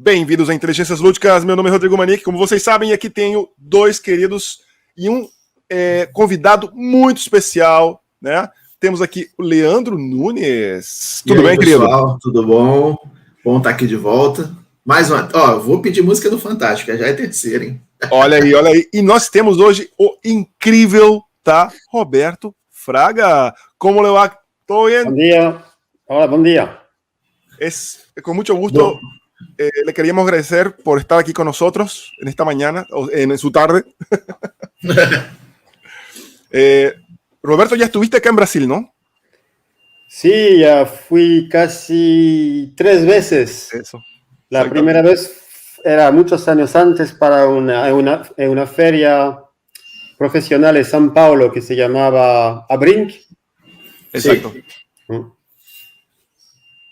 Bem-vindos a Inteligências Lúdicas, meu nome é Rodrigo Manique, como vocês sabem, aqui tenho dois queridos e um convidado muito especial, né? Temos aqui o Leandro Nunes. Tudo bem, querido? Pessoal, tudo bom? Bom estar aqui de volta. Mais uma, vou pedir música do Fantástico, já é terceira, hein? Olha aí. E nós temos hoje o incrível, tá? Roberto Fraga. Como le va? ¿Todo bien? Buen día. Hola, buen día. Es con mucho gusto. Le queríamos agradecer por estar aquí con nosotros en esta mañana, o en su tarde. Roberto, ya estuviste acá en Brasil, ¿no? Sí, ya fui casi 3 veces. Eso. La primera vez era muchos años antes para una feria profesional en São Paulo que se llamaba Abrink. Exacto.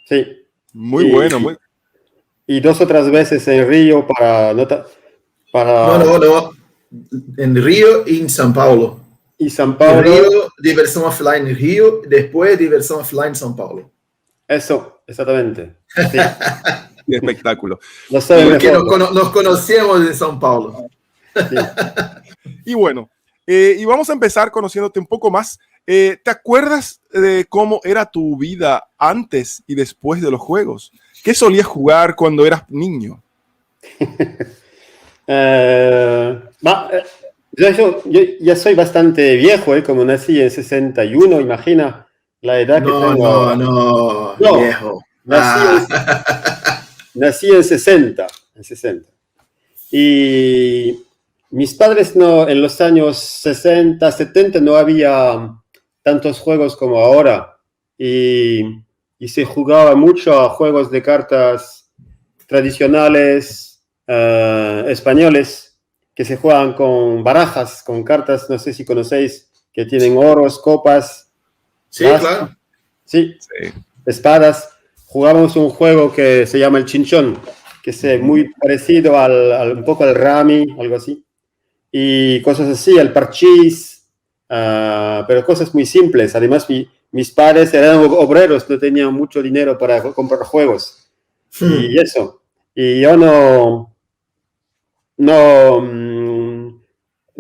Sí. Muy bueno. Y 2 otras veces en Río No. En Río y en São Paulo. Y São Paulo. En Río, diversión offline en Río, después diversión offline en São Paulo. Eso, exactamente. Sí. Qué espectáculo. Porque nos conocemos en São Paulo. Sí. Y bueno, y vamos a empezar conociéndote un poco más. ¿Te acuerdas de cómo era tu vida antes y después de los juegos? ¿Qué solías jugar cuando eras niño? Yo ya soy bastante viejo, como nací en 61, imagina la edad que tengo. No, viejo. Nací en 60. Y mis padres en los años 60, 70 no había tantos juegos como ahora. Y se jugaba mucho a juegos de cartas tradicionales españoles que se juegan con barajas, con cartas, no sé si conocéis, que tienen oros, copas. Sí, claro. Sí, espadas. Jugábamos un juego que se llama el chinchón, que es muy parecido un poco al rami, algo así. Y cosas así, el parchís, pero cosas muy simples. Además, mis padres eran obreros, no tenían mucho dinero para comprar juegos. Y eso. Y yo no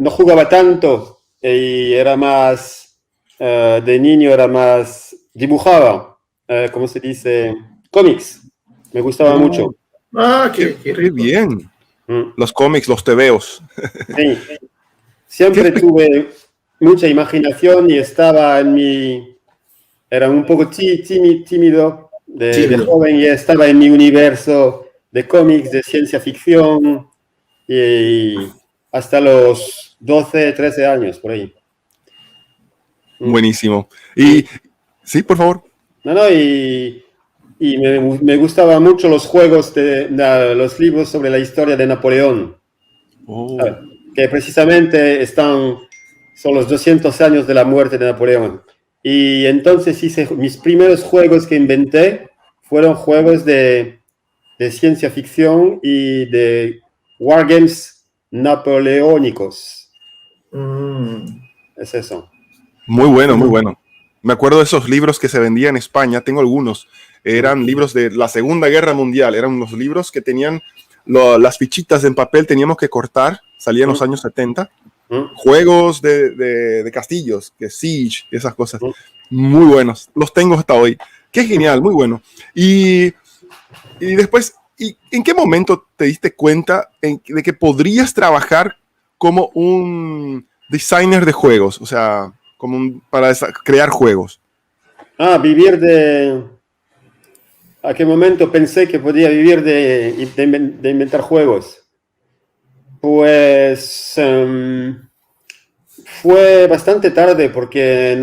jugaba tanto. Y era más, de niño era más, dibujaba, ¿cómo se dice? Cómics. Me gustaba mucho. Qué bien. Los cómics, los tebeos. Sí. Siempre tuve mucha imaginación y estaba era un poco tímido de joven y estaba en mi universo de cómics, de ciencia ficción, y hasta los 12, 13 años, por ahí. Buenísimo. Y sí, por favor. Y me gustaban mucho los juegos, los libros sobre la historia de Napoleón, que precisamente son los 200 años de la muerte de Napoleón. Y entonces mis primeros juegos que inventé fueron juegos de ciencia ficción y de wargames napoleónicos. Es eso. Muy bueno. Me acuerdo de esos libros que se vendían en España, tengo algunos. Eran libros de la Segunda Guerra Mundial, eran unos libros que tenían las fichitas en papel, teníamos que cortar, salían en los años 70. Juegos de castillos, que Siege, esas cosas. Muy buenos, los tengo hasta hoy. Qué genial, muy bueno. Y después, ¿en qué momento te diste cuenta de que podrías trabajar como un designer de juegos? O sea, para crear juegos. ¿A qué momento pensé que podía vivir de inventar juegos? Pues fue bastante tarde porque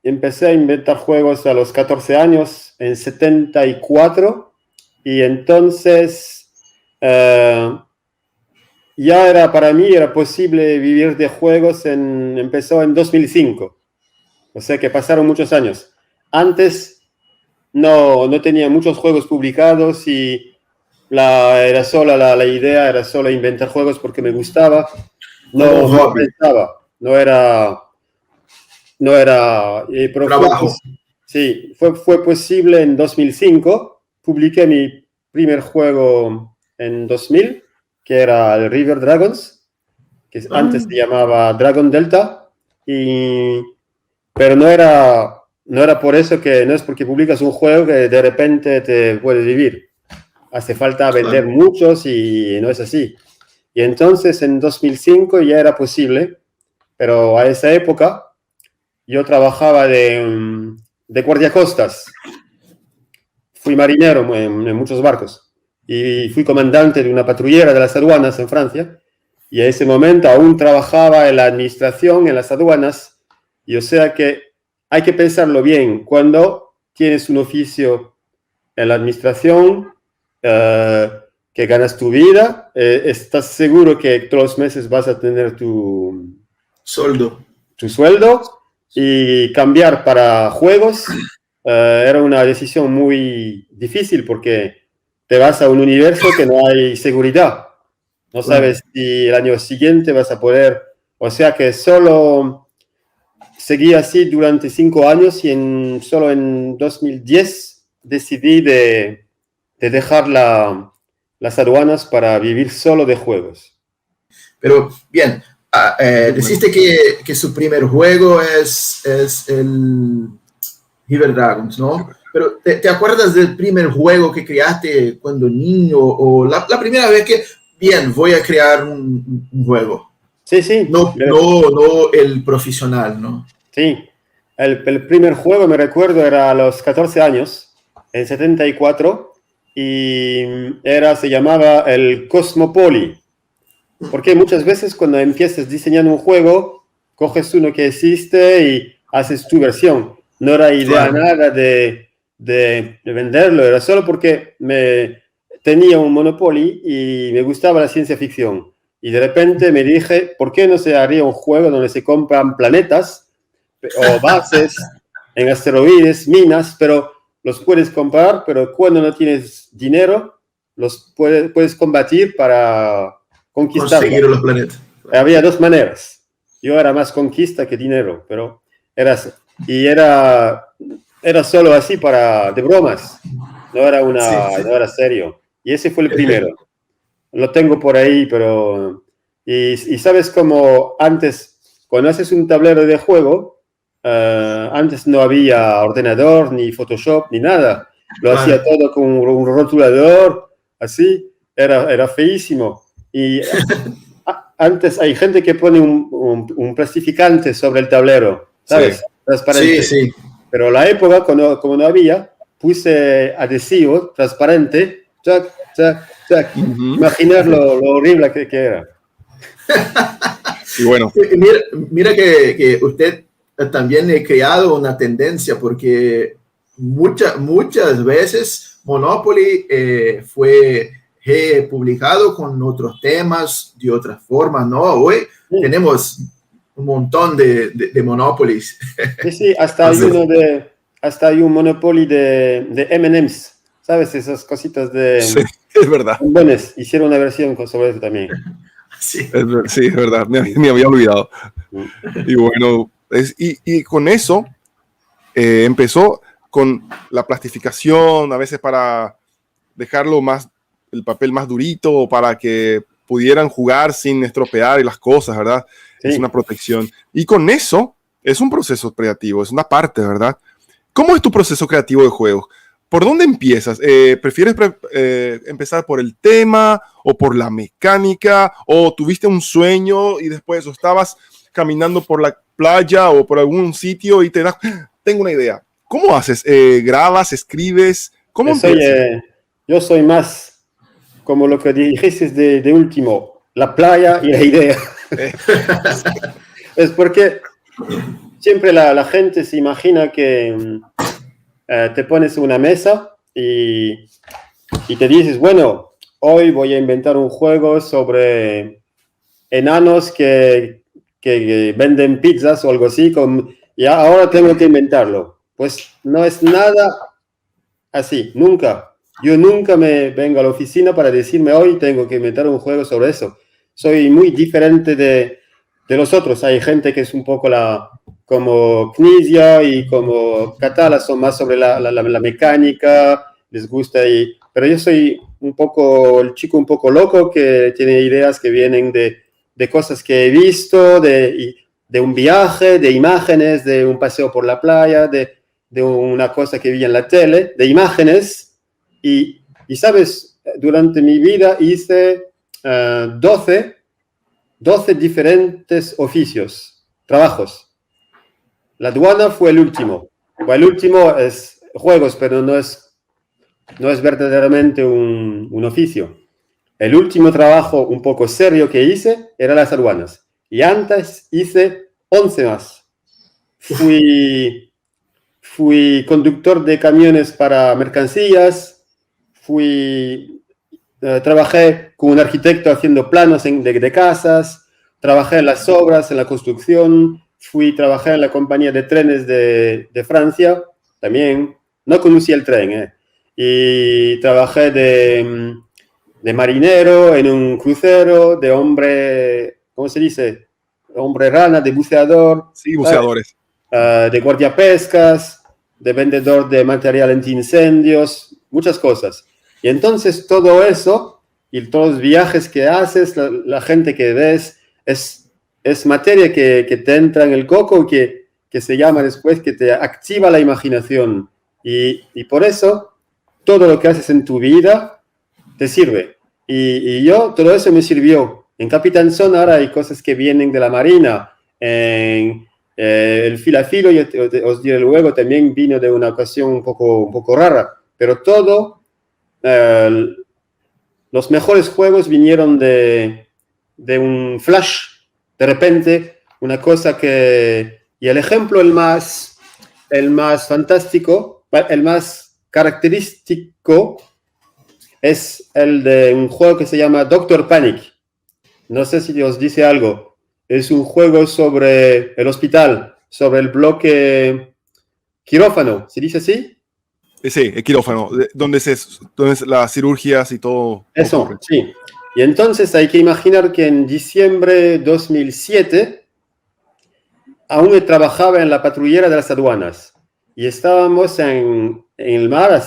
empecé a inventar juegos a los 14 años, en 74, y entonces para mí era posible vivir de juegos, empezó en 2005, o sea que pasaron muchos años. Antes no tenía muchos juegos publicados y la idea era solo inventar juegos porque me gustaba. No pensaba, no era trabajo. Fue posible en 2005 publiqué mi primer juego en 2000, que era el River Dragons, que antes se llamaba Dragon Delta, pero no era por eso que no es porque publicas un juego que de repente te puedes vivir. Hace falta vender muchos y no es así. Y entonces en 2005 ya era posible, pero a esa época yo trabajaba de guardiacostas. Fui marinero en muchos barcos y fui comandante de una patrullera de las aduanas en Francia. Y a ese momento aún trabajaba en la administración, en las aduanas. Y o sea que hay que pensarlo bien. Cuando tienes un oficio en la administración, que ganas tu vida, estás seguro que todos los meses vas a tener tu sueldo. Y cambiar para juegos era una decisión muy difícil porque te vas a un universo que no hay seguridad. No sabes si el año siguiente vas a poder... O sea que solo seguí así durante 5 años y solo en 2010 decidí de dejar las aduanas para vivir solo de juegos. Pero bien, deciste que su primer juego es el River Dragons, ¿no? Pero ¿te acuerdas del primer juego que creaste cuando niño o la primera vez que, bien, voy a crear un juego? Sí. No el profesional, ¿no? Sí, el primer juego, me recuerdo, era a los 14 años, en 74, y se llamaba el Cosmopoly. Porque muchas veces cuando empiezas diseñando un juego, coges uno que existe y haces tu versión. No era idea nada de venderlo, era solo porque tenía un Monopoly y me gustaba la ciencia ficción. Y de repente me dije, ¿por qué no se haría un juego donde se compran planetas o bases en asteroides, minas, pero los puedes comprar, pero cuando no tienes dinero, los puedes combatir para conquistar. Conseguir los planetas. Había 2 maneras. Yo era más conquista que dinero, pero era solo así de bromas. No era serio. Y ese fue el primero. Lo tengo por ahí, pero... Y sabes cómo antes, cuando haces un tablero de juego, antes no había ordenador, ni Photoshop, ni nada. Lo hacía todo con un rotulador, así. Era feísimo. Y antes hay gente que pone un plastificante sobre el tablero, ¿sabes? Sí. Transparente. Sí. Pero en la época, como no había, puse adhesivo transparente. Chac. Imaginar lo horrible que era. Y bueno. Mira que usted también ha creado una tendencia porque muchas veces Monopoly fue republicado con otros temas de otras formas, ¿no? Hoy tenemos un montón de Monopolies. Sí, hasta hay un Monopoly de M&M's, ¿sabes? Esas cositas de... Sí, es verdad. Bombones. Hicieron una versión sobre eso también. Sí, es verdad, me había olvidado. Y bueno, y con eso empezó con la plastificación, a veces para dejarlo el papel más durito, o para que pudieran jugar sin estropear las cosas, ¿verdad? Sí. Es una protección. Y con eso es un proceso creativo, es una parte, ¿verdad? ¿Cómo es tu proceso creativo de juegos? ¿Por dónde empiezas? ¿Prefieres empezar por el tema o por la mecánica? ¿O tuviste un sueño y después estabas caminando por la playa o por algún sitio y tengo una idea? ¿Cómo haces? ¿Grabas? ¿Escribes? ¿Cómo empiezas? Yo soy más como lo que dijiste de último, la playa y la idea. Es porque siempre la gente se imagina que te pones una mesa y te dices, bueno, hoy voy a inventar un juego sobre enanos que venden pizzas o algo así, y ahora tengo que inventarlo. Pues no es nada así, nunca. Yo nunca me vengo a la oficina para decirme, hoy tengo que inventar un juego sobre eso. Soy muy diferente de los otros. Hay gente que es un poco como Knizia y como Catala, son más sobre la mecánica, les gusta. Pero yo soy el chico un poco loco que tiene ideas que vienen de cosas que he visto, de un viaje, de imágenes, de un paseo por la playa, de una cosa que vi en la tele, de imágenes. Y sabes, durante mi vida hice 12 diferentes oficios, trabajos. La aduana fue el último. El último es juegos, pero no es verdaderamente un oficio. El último trabajo un poco serio que hice era las aduanas. Y antes hice 11 más. Fui conductor de camiones para mercancías. Trabajé con un arquitecto haciendo planos de casas. Trabajé en las obras, en la construcción. Trabajé en la compañía de trenes de Francia. También no conducía el tren, Y trabajé de marinero en un crucero, de hombre, ¿cómo se dice? Hombre rana, de buceador. Sí, buceadores. De guardiapescas, de vendedor de material antiincendios, muchas cosas. Y entonces todo eso y todos los viajes que haces, la gente que ves, es materia que te entra en el coco, que se llama después, que te activa la imaginación. Y por eso todo lo que haces en tu vida te sirve. Y todo eso me sirvió. En Capitán Son ahora hay cosas que vienen de la Marina. En el Filafilo, os diré luego, también vino de una ocasión un poco rara. Pero los mejores juegos vinieron de un flash, de repente, una cosa que... Y el ejemplo, el más fantástico, el más característico, es el de un juego que se llama Doctor Panic. No sé si os dice algo. Es un juego sobre el hospital, sobre el bloque quirófano. ¿Se dice así? Sí, el quirófano, donde las cirugías y todo. Eso, ocurre. Sí. Y entonces hay que imaginar que en diciembre de 2007 aún trabajaba en la patrullera de las aduanas. Y estábamos en el mar,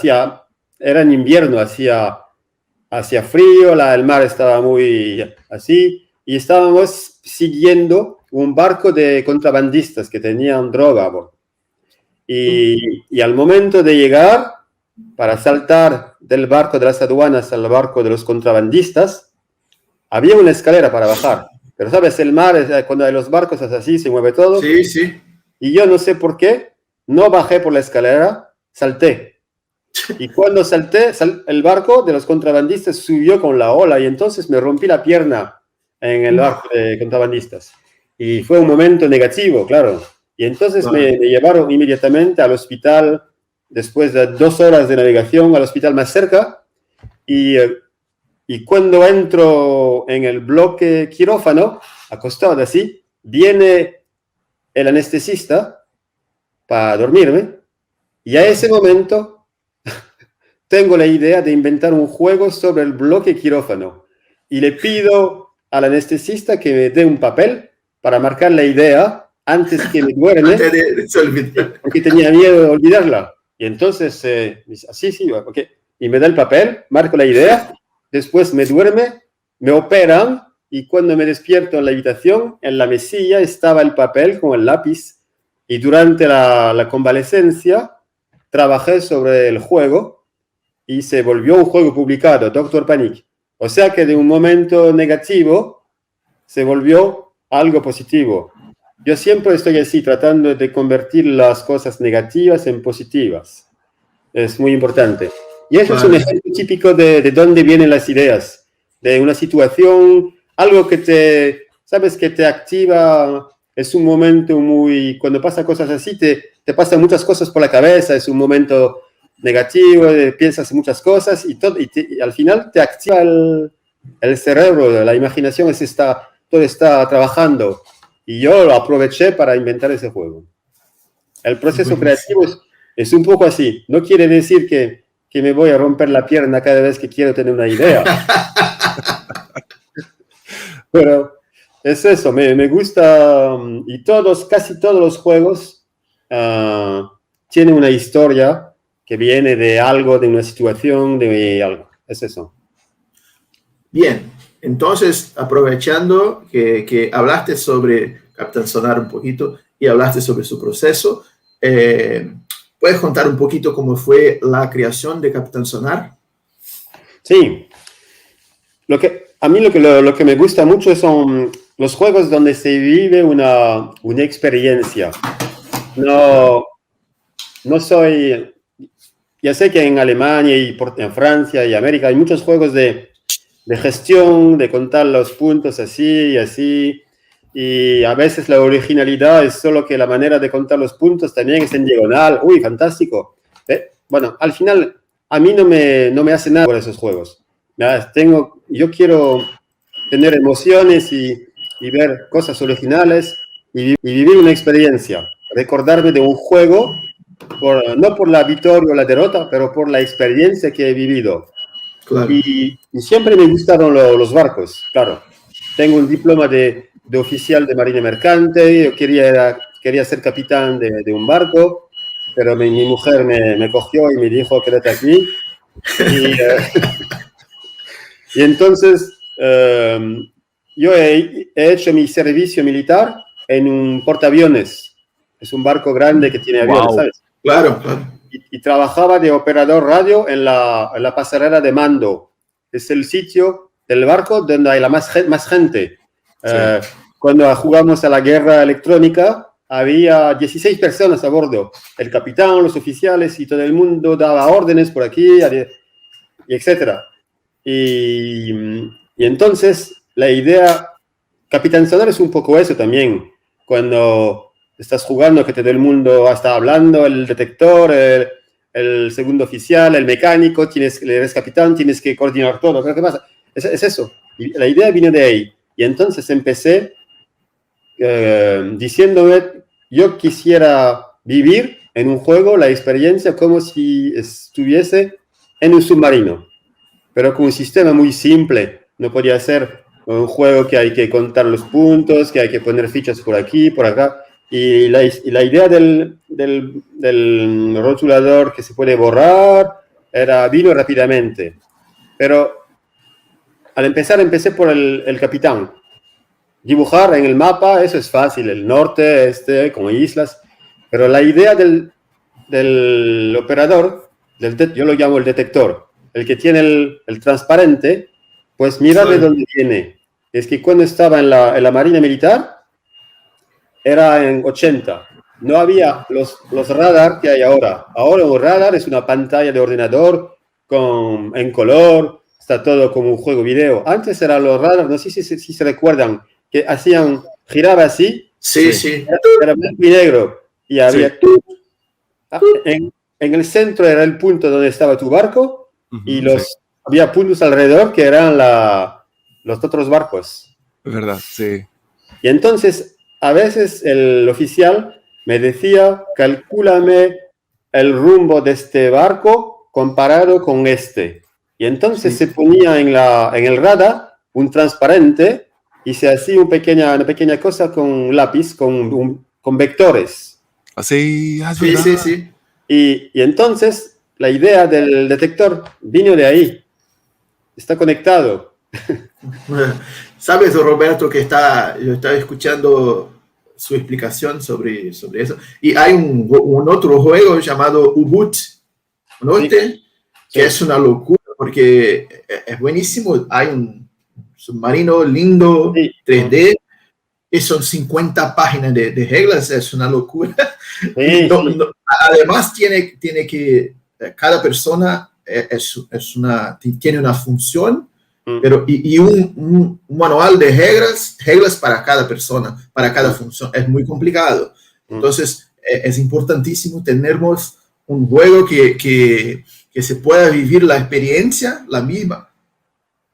era en invierno, hacía frío, el mar estaba muy así, y estábamos siguiendo un barco de contrabandistas que tenían droga a bordo. Y al momento de llegar, para saltar del barco de las aduanas al barco de los contrabandistas, había una escalera para bajar. Pero, ¿sabes? El mar, cuando hay los barcos es así, se mueve todo. Sí, sí. Y yo no sé por qué, no bajé por la escalera, salté. Y cuando salté, el barco de los contrabandistas subió con la ola y entonces me rompí la pierna en el barco de contrabandistas. Y fue un momento negativo, claro. Y entonces me llevaron inmediatamente al hospital, después de 2 horas de navegación, al hospital más cerca. Y cuando entro en el bloque quirófano, acostado así, viene el anestesista para dormirme. Y a ese momento tengo la idea de inventar un juego sobre el bloque quirófano. Y le pido al anestesista que me dé un papel para marcar la idea antes que me duerme, porque tenía miedo de olvidarla. Y entonces, dice, sí, ok. Y me da el papel, marco la idea, después me duerme, me operan, y cuando me despierto en la habitación, en la mesilla estaba el papel con el lápiz. Y durante la convalecencia, trabajé sobre el juego, y se volvió un juego publicado, Doctor Panic. O sea que de un momento negativo, se volvió algo positivo. Yo siempre estoy así, tratando de convertir las cosas negativas en positivas. Es muy importante. Y eso es un ejemplo típico de dónde vienen las ideas. De una situación, algo que te activa. Es un momento cuando pasa cosas así, te pasan muchas cosas por la cabeza. Es un momento negativo, piensas en muchas cosas y al final te activa el cerebro, la imaginación, todo está trabajando. Y yo lo aproveché para inventar ese juego. El proceso creativo es un poco así. No quiere decir que me voy a romper la pierna cada vez que quiero tener una idea. Pero es eso, me gusta. Y casi todos los juegos tienen una historia que viene de algo, de una situación, de algo. Es eso. Bien, entonces, aprovechando que hablaste sobre Capitán Sonar un poquito y hablaste sobre su proceso, ¿puedes contar un poquito cómo fue la creación de Capitán Sonar? Sí. A mí lo que me gusta mucho son los juegos donde se vive una experiencia. No soy... Ya sé que en Alemania y en Francia y América hay muchos juegos de gestión, de contar los puntos así y así, y a veces la originalidad es solo que la manera de contar los puntos también es en diagonal. ¡Uy, fantástico! Bueno, al final a mí no me hace nada por esos juegos. Yo quiero tener emociones y ver cosas originales y vivir una experiencia, recordarme de un juego, no por la victoria o la derrota, pero por la experiencia que he vivido. Claro. Y siempre me gustaron los barcos, claro. Tengo un diploma de oficial de marina mercante, yo quería ser capitán de un barco, pero mi mujer me cogió y me dijo, quédate aquí. Y entonces yo he hecho mi servicio militar en un portaaviones. Es un barco grande que tiene aviones, ¿sabes? Claro, claro. Y trabajaba de operador radio en la pasarela de mando. Es el sitio del barco donde hay más gente. Sí. Cuando jugamos a la guerra electrónica, había 16 personas a bordo. El capitán, los oficiales y todo el mundo daba órdenes por aquí, y etc. Y entonces la idea, Capitán Sonar es un poco eso también. Cuando estás jugando, que todo el mundo está hablando, el detector, el segundo oficial, el mecánico, eres capitán, tienes que coordinar todo. ¿Qué pasa? Es eso. Y la idea vino de ahí. Y entonces empecé diciéndome, yo quisiera vivir en un juego la experiencia como si estuviese en un submarino, pero con un sistema muy simple. No podía ser un juego que hay que contar los puntos, que hay que poner fichas por aquí, por acá. Y la idea del rotulador que se puede borrar vino rápidamente. Pero al empecé por el capitán. Dibujar en el mapa, eso es fácil, el norte, como islas. Pero la idea del operador, yo lo llamo el detector, el que tiene el transparente, pues mira de dónde viene. Es que cuando estaba en la Marina Militar, era en 80. No había los radar que hay ahora. Ahora un radar es una pantalla de ordenador en color, está todo como un juego video. Antes eran los radar, no sé si se recuerdan, que giraba así. Sí. Era blanco y negro. Y había en el centro era el punto donde estaba tu barco y había puntos alrededor que eran los otros barcos. Es verdad, sí. Y entonces, a veces el oficial me decía, calcúlame el rumbo de este barco comparado con este. Y entonces se ponía en el radar un transparente y se hacía una pequeña cosa con lápiz, con vectores. Así, Sí. Y entonces la idea del detector vino de ahí. Está conectado. Sabes, Roberto, que yo estaba escuchando su explicación sobre eso. Y hay un otro juego llamado U-Boot, ¿no? Sí. Que es una locura porque es buenísimo. Hay un submarino lindo, 3D, y son 50 páginas de reglas. Es una locura. Además, tiene que cada persona tiene una función, pero y un manual de reglas para cada persona, para cada función. Es muy complicado. Entonces, es importantísimo tener un juego que se pueda vivir la experiencia, la misma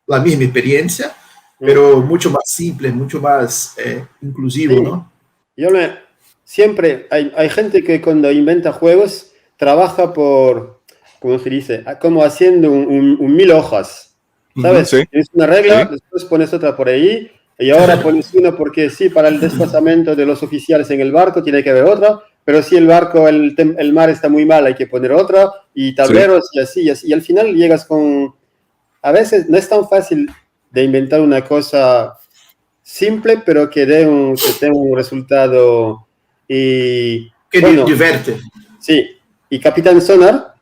experiencia, pero mucho más simple, mucho más inclusivo, ¿no? Siempre hay gente que cuando inventa juegos trabaja ¿cómo se dice? Como haciendo un 1000 hojas. ¿Sabes? Sí. Tienes una regla, después pones otra por ahí, y ahora pones una porque sí, para el desplazamiento de los oficiales en el barco tiene que haber otra, pero si el barco, el mar está muy mal, hay que poner otra, y tableros, y así, y así. Y al final llegas con... A veces no es tan fácil de inventar una cosa simple, pero que tenga un resultado. Y, Que bueno, diverte. Sí, y Capitán Sonar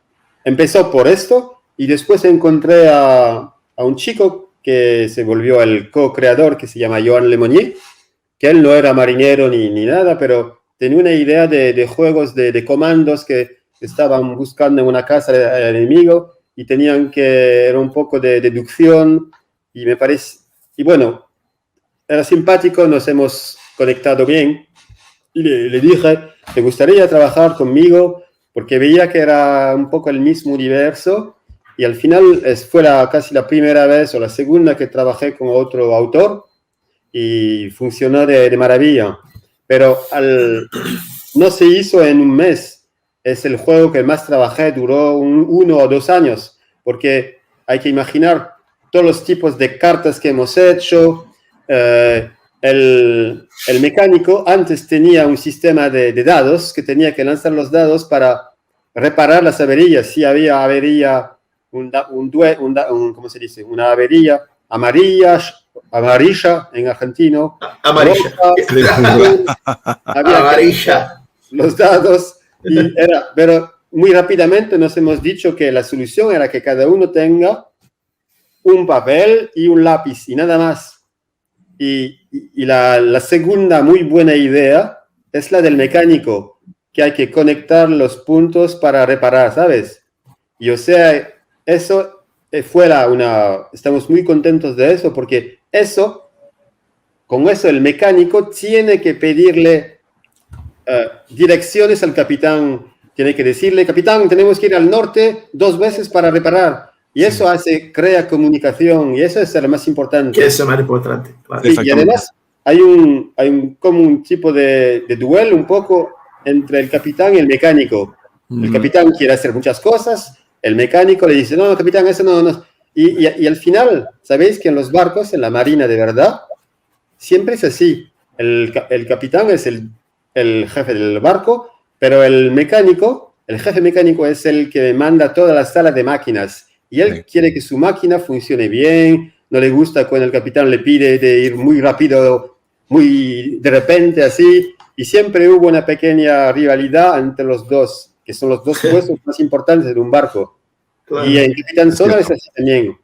empezó por esto, y después encontré a un chico que se volvió el co-creador, que se llama Joan Lemonnier, que él no era marinero ni nada, pero tenía una idea de juegos de comandos que estaban buscando en una casa al enemigo y tenían que, era un poco de deducción, y me parece, y bueno, era simpático, nos hemos conectado bien, y le dije, ¿te gustaría trabajar conmigo? Porque veía que era un poco el mismo universo, y al final fue casi la primera vez o la segunda que trabajé con otro autor, y funcionó de maravilla. Pero no se hizo en un mes. Es el juego que más trabajé, duró 1 o 2 años, porque hay que imaginar todos los tipos de cartas que hemos hecho. El mecánico antes tenía un sistema de dados, que tenía que lanzar los dados para reparar las averías. Si había avería, ¿cómo se dice? Una avería amarilla en argentino. Amarilla. Había Amarilla. los dados, pero muy rápidamente nos hemos dicho que la solución era que cada uno tenga un papel y un lápiz y nada más. Y la segunda muy buena idea es la del mecánico, que hay que conectar los puntos para reparar, ¿sabes? Y o sea, eso estamos muy contentos de eso, porque con eso el mecánico tiene que pedirle direcciones al capitán, tiene que decirle, capitán, tenemos que ir al norte 2 veces para reparar. Y eso crea comunicación, y eso es lo más importante. Que eso es más importante. Claro. Sí, y además hay como un tipo de duelo un poco entre el capitán y el mecánico. El capitán quiere hacer muchas cosas, el mecánico le dice, no, capitán, eso no. Y al final, ¿sabéis que en los barcos, en la marina de verdad, siempre es así? El capitán es el jefe del barco, pero el jefe mecánico es el que manda toda la sala de máquinas. Y él quiere que su máquina funcione bien, no le gusta cuando el capitán le pide de ir muy rápido, muy de repente así, y siempre hubo una pequeña rivalidad entre los dos, que son los dos puestos más importantes de un barco. Claro. Y en Capitán Sonar es así también.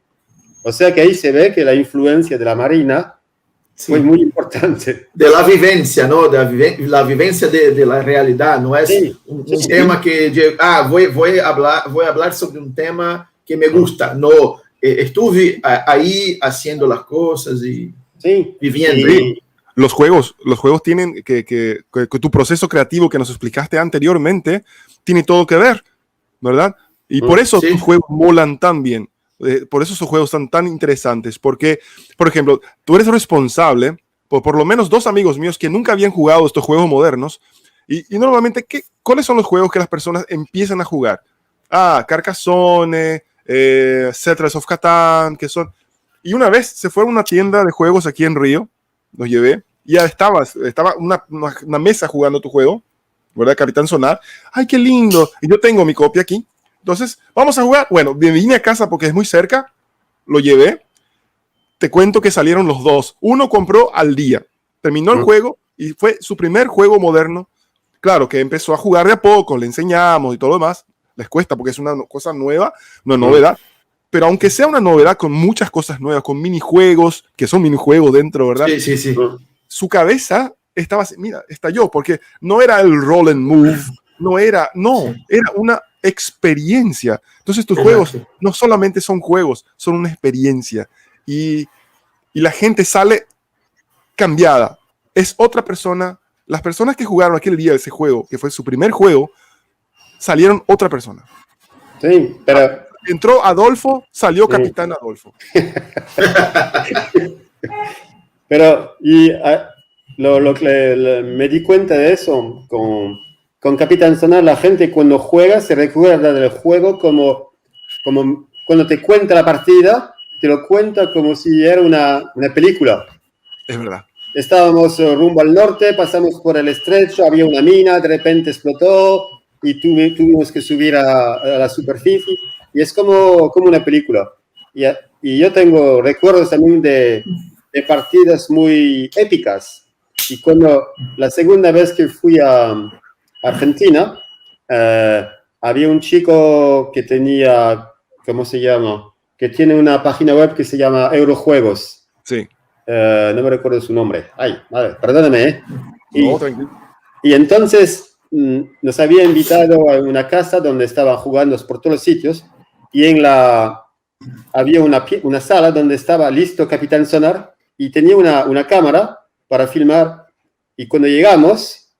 O sea que ahí se ve que la influencia de la marina fue muy importante. De la vivencia, ¿no? De la vivencia de la realidad, no es un tema que voy a hablar sobre un tema que me gusta, no, estuve ahí haciendo las cosas y viviendo. Sí. Los juegos tienen que tu proceso creativo que nos explicaste anteriormente tiene todo que ver, ¿verdad? Y por eso tus juegos molan tan bien, por eso esos juegos están tan interesantes, porque, por ejemplo, tú eres responsable por lo menos 2 amigos míos que nunca habían jugado estos juegos modernos, y normalmente, ¿cuáles son los juegos que las personas empiezan a jugar? Carcassonne, Settlers of Catan, que son... Y una vez se fue a una tienda de juegos aquí en Río, los llevé, y ya estaba una mesa jugando tu juego, ¿verdad? Capitán Sonar. ¡Ay, qué lindo! Y yo tengo mi copia aquí. Entonces, ¿vamos a jugar? Bueno, vine a casa porque es muy cerca, lo llevé. Te cuento que salieron los 2. Uno compró al día, terminó el juego y fue su primer juego moderno. Claro que empezó a jugar de a poco, le enseñamos y todo lo demás. Les cuesta porque es una cosa nueva, una novedad, pero aunque sea una novedad con muchas cosas nuevas, con minijuegos, que son minijuegos dentro, ¿verdad? Sí. Su cabeza estalló, porque no era el roll and move, era una experiencia. Entonces tus juegos no solamente son juegos, son una experiencia, y la gente sale cambiada, es otra persona. Las personas que jugaron aquel día ese juego, que fue su primer juego, salieron otra persona. Sí, pero... Entró Adolfo, salió Capitán Adolfo. Pero, me di cuenta de eso con Capitán Sonar. La gente cuando juega se recuerda del juego como cuando te cuenta la partida, te lo cuenta como si era una película. Es verdad. estábamos rumbo al norte, pasamos por el estrecho, había una mina, de repente explotó y tuvimos que subir a la superficie. Y es como una película. Y yo tengo recuerdos también de partidas muy épicas. Y cuando la segunda vez que fui a Argentina, había un chico que tenía, ¿cómo se llama? Que tiene una página web que se llama Eurojuegos. Sí. No me recuerdo su nombre. Ay, madre, perdóname, ¿eh? No, tranquilo. Y entonces nos había invitado a una casa donde estaban jugando por todos los sitios y había una sala donde estaba listo Capitán Sonar y tenía una cámara para filmar. Y cuando llegamos,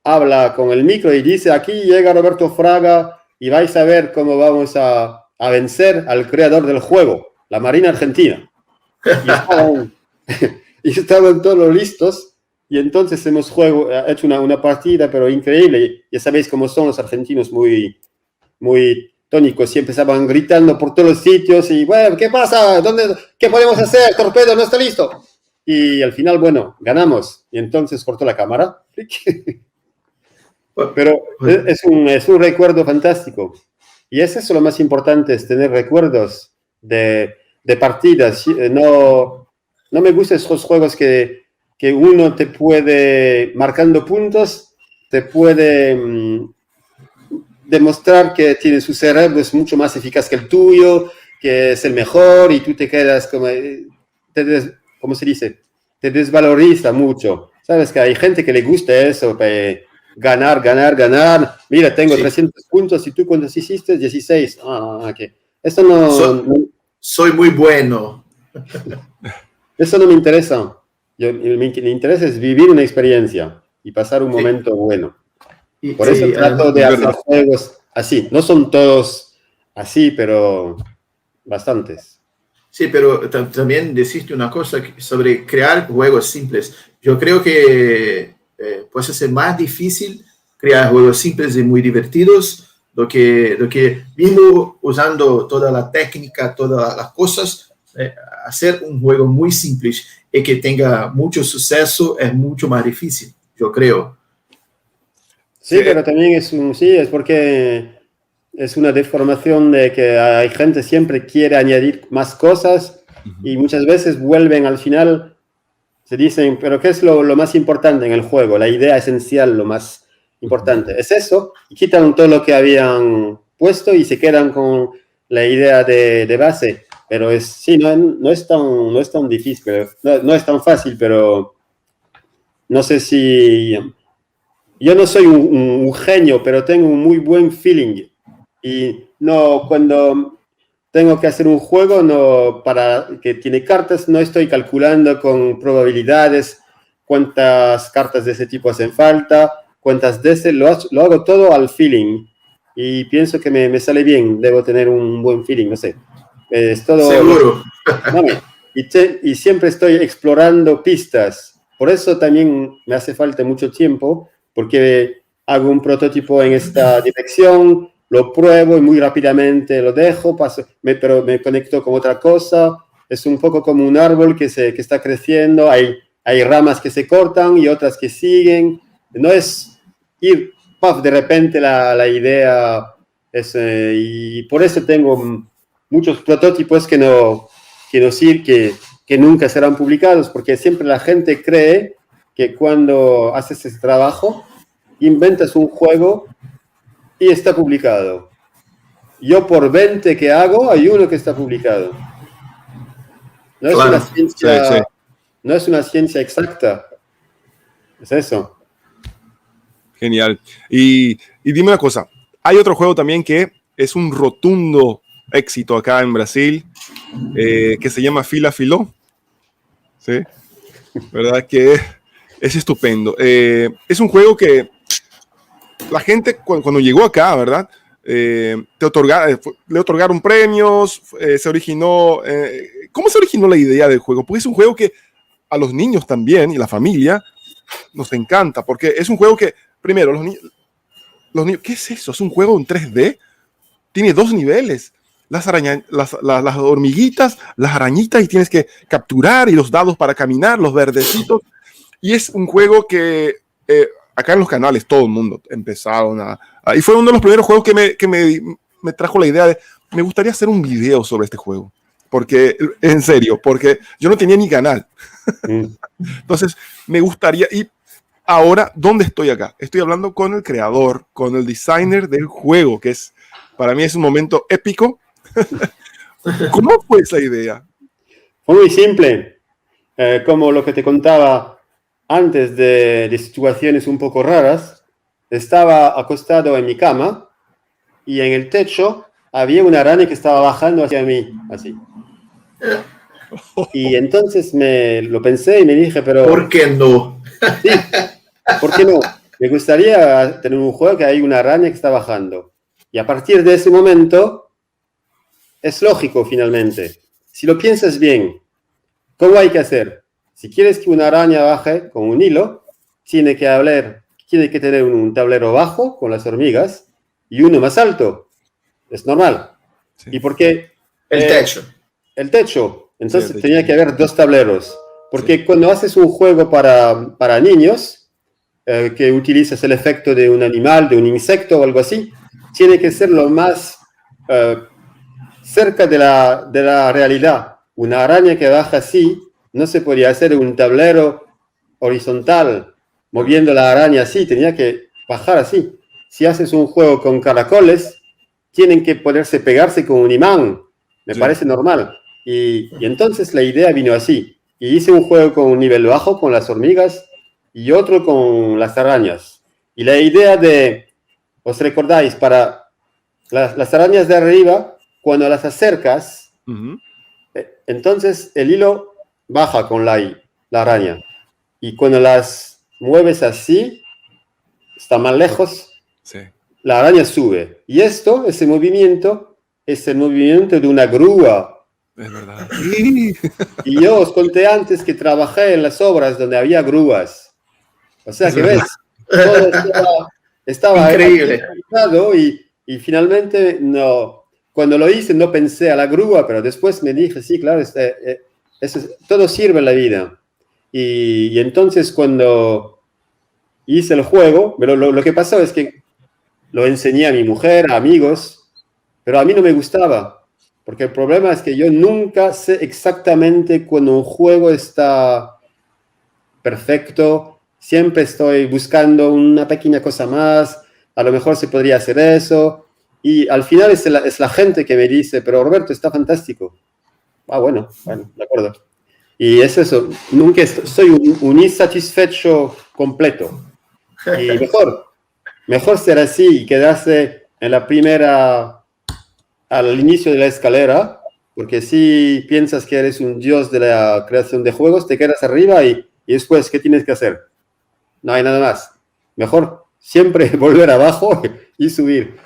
habla con el micro y dice, aquí llega Roberto Fraga y vais a ver cómo vamos a vencer al creador del juego, la Marina Argentina. Y estaban todos listos. Y entonces hemos hecho una partida, pero increíble. Ya sabéis cómo son los argentinos, muy, muy tónicos. Y empezaban gritando por todos los sitios. Y bueno, ¿qué pasa? ¿Qué podemos hacer? Torpedo no está listo. Y al final, bueno, ganamos. Y entonces cortó la cámara. Pero es un recuerdo fantástico. Y es eso lo más importante, es tener recuerdos de partidas. No me gustan esos juegos que uno te puede, marcando puntos, te puede demostrar que tiene su cerebro es mucho más eficaz que el tuyo, que es el mejor, y tú te quedas como, ¿cómo se dice? Te desvaloriza mucho. Sabes que hay gente que le gusta eso, ganar. Mira, tengo 300 puntos, y tú cuántos hiciste, 16. Okay. Eso no... Soy muy bueno. Eso no me interesa. Me interesa es vivir una experiencia y pasar un momento bueno. Por eso trato de hacer juegos así. No son todos así, pero bastantes. Sí, pero también deciste una cosa sobre crear juegos simples. Yo creo que puede ser más difícil crear juegos simples y muy divertidos do que mismo usando toda la técnica, todas las cosas, hacer un juego muy simple y que tenga mucho suceso es mucho más difícil, yo creo. Sí, pero también es porque es una deformación de que hay gente siempre quiere añadir más cosas y muchas veces vuelven al final, se dicen, pero ¿qué es lo más importante en el juego? La idea esencial, lo más importante. Es eso, y quitan todo lo que habían puesto y se quedan con la idea de base. Pero no es tan difícil, no es tan fácil, pero no sé si... Yo no soy un genio, pero tengo un muy buen feeling. Y no, cuando tengo que hacer un juego para que tiene cartas, no estoy calculando con probabilidades cuántas cartas de ese tipo hacen falta, cuántas de ese, lo hago todo al feeling. Y pienso que me sale bien, debo tener un buen feeling, no sé. Es todo... Seguro. Y siempre estoy explorando pistas. Por eso también me hace falta mucho tiempo, porque hago un prototipo en esta dirección, lo pruebo y muy rápidamente lo dejo, pero me conecto con otra cosa. Es un poco como un árbol que está creciendo, hay ramas que se cortan y otras que siguen. No es ir, de repente la idea es... y por eso tengo muchos prototipos que nunca serán publicados, porque siempre la gente cree que cuando haces ese trabajo, inventas un juego y está publicado. Yo por 20 que hago, hay uno que está publicado. No es una ciencia, no es una ciencia exacta. Es eso. Genial. Y dime una cosa, hay otro juego también que es un rotundo éxito acá en Brasil, que se llama Fila Filó. ¿Sí? ¿Verdad? Que es estupendo. Es un juego que la gente cuando llegó acá, ¿verdad? Le otorgaron premios, se originó... ¿Cómo se originó la idea del juego? Porque es un juego que a los niños también y la familia nos encanta, porque es un juego que, primero, los niños, ¿qué es eso? ¿Es un juego en 3D? Tiene 2 niveles. las hormiguitas, las arañitas, y tienes que capturar, y los dados para caminar, los verdecitos. Y es un juego que acá en los canales todo el mundo empezaron y fue uno de los primeros juegos que me trajo la idea de, me gustaría hacer un video sobre este juego. Porque, en serio, porque yo no tenía ni canal. Entonces, me gustaría, y ahora, ¿dónde estoy acá? Estoy hablando con el creador, con el designer del juego, que es, para mí es un momento épico. ¿Cómo fue esa idea? Fue muy simple, como lo que te contaba antes de situaciones un poco raras. Estaba acostado en mi cama y en el techo había una araña que estaba bajando hacia mí, así. Y entonces lo pensé y me dije, pero... ¿Por qué no? Sí, ¿por qué no? Me gustaría tener un juego que hay una araña que está bajando. Y a partir de ese momento, es lógico finalmente. Si lo piensas bien, ¿cómo hay que hacer? Si quieres que una araña baje con un hilo, tiene que tener un tablero bajo con las hormigas y uno más alto. Es normal. Sí. ¿Y por qué? El techo. El techo. Entonces Sí, el techo. tenía que haber dos tableros. Porque cuando haces un juego para niños, que utilizas el efecto de un animal, de un insecto o algo así, tiene que ser lo más cerca de la realidad. Una araña que baja así, no se podía hacer un tablero horizontal, moviendo la araña así, tenía que bajar así. Si haces un juego con caracoles, tienen que poderse pegarse con un imán. Me parece normal. Y entonces la idea vino así. Y hice un juego con un nivel bajo, con las hormigas, y otro con las arañas. Y la idea ¿os recordáis? Para las arañas de arriba, cuando las acercas, entonces el hilo baja con la araña. Y cuando las mueves así, está más lejos, la araña sube. Y ese movimiento, es el movimiento de una grúa. Es verdad. Y yo os conté antes que trabajé en las obras donde había grúas. O sea que ves, todo estaba increíble. Y finalmente cuando lo hice no pensé a la grúa, pero después me dije, sí, claro, todo sirve en la vida. Y entonces cuando hice el juego, pero lo que pasó es que lo enseñé a mi mujer, a amigos, pero a mí no me gustaba. Porque el problema es que yo nunca sé exactamente cuando un juego está perfecto. Siempre estoy buscando una pequeña cosa más. A lo mejor se podría hacer eso. Y al final es la gente que me dice, pero Roberto, está fantástico. Bueno, de acuerdo. Y es eso. Nunca soy un insatisfecho completo. Y mejor ser así y quedarse en la primera... al inicio de la escalera, porque si piensas que eres un dios de la creación de juegos, te quedas arriba y después, ¿qué tienes que hacer? No hay nada más. Mejor siempre volver abajo y subir.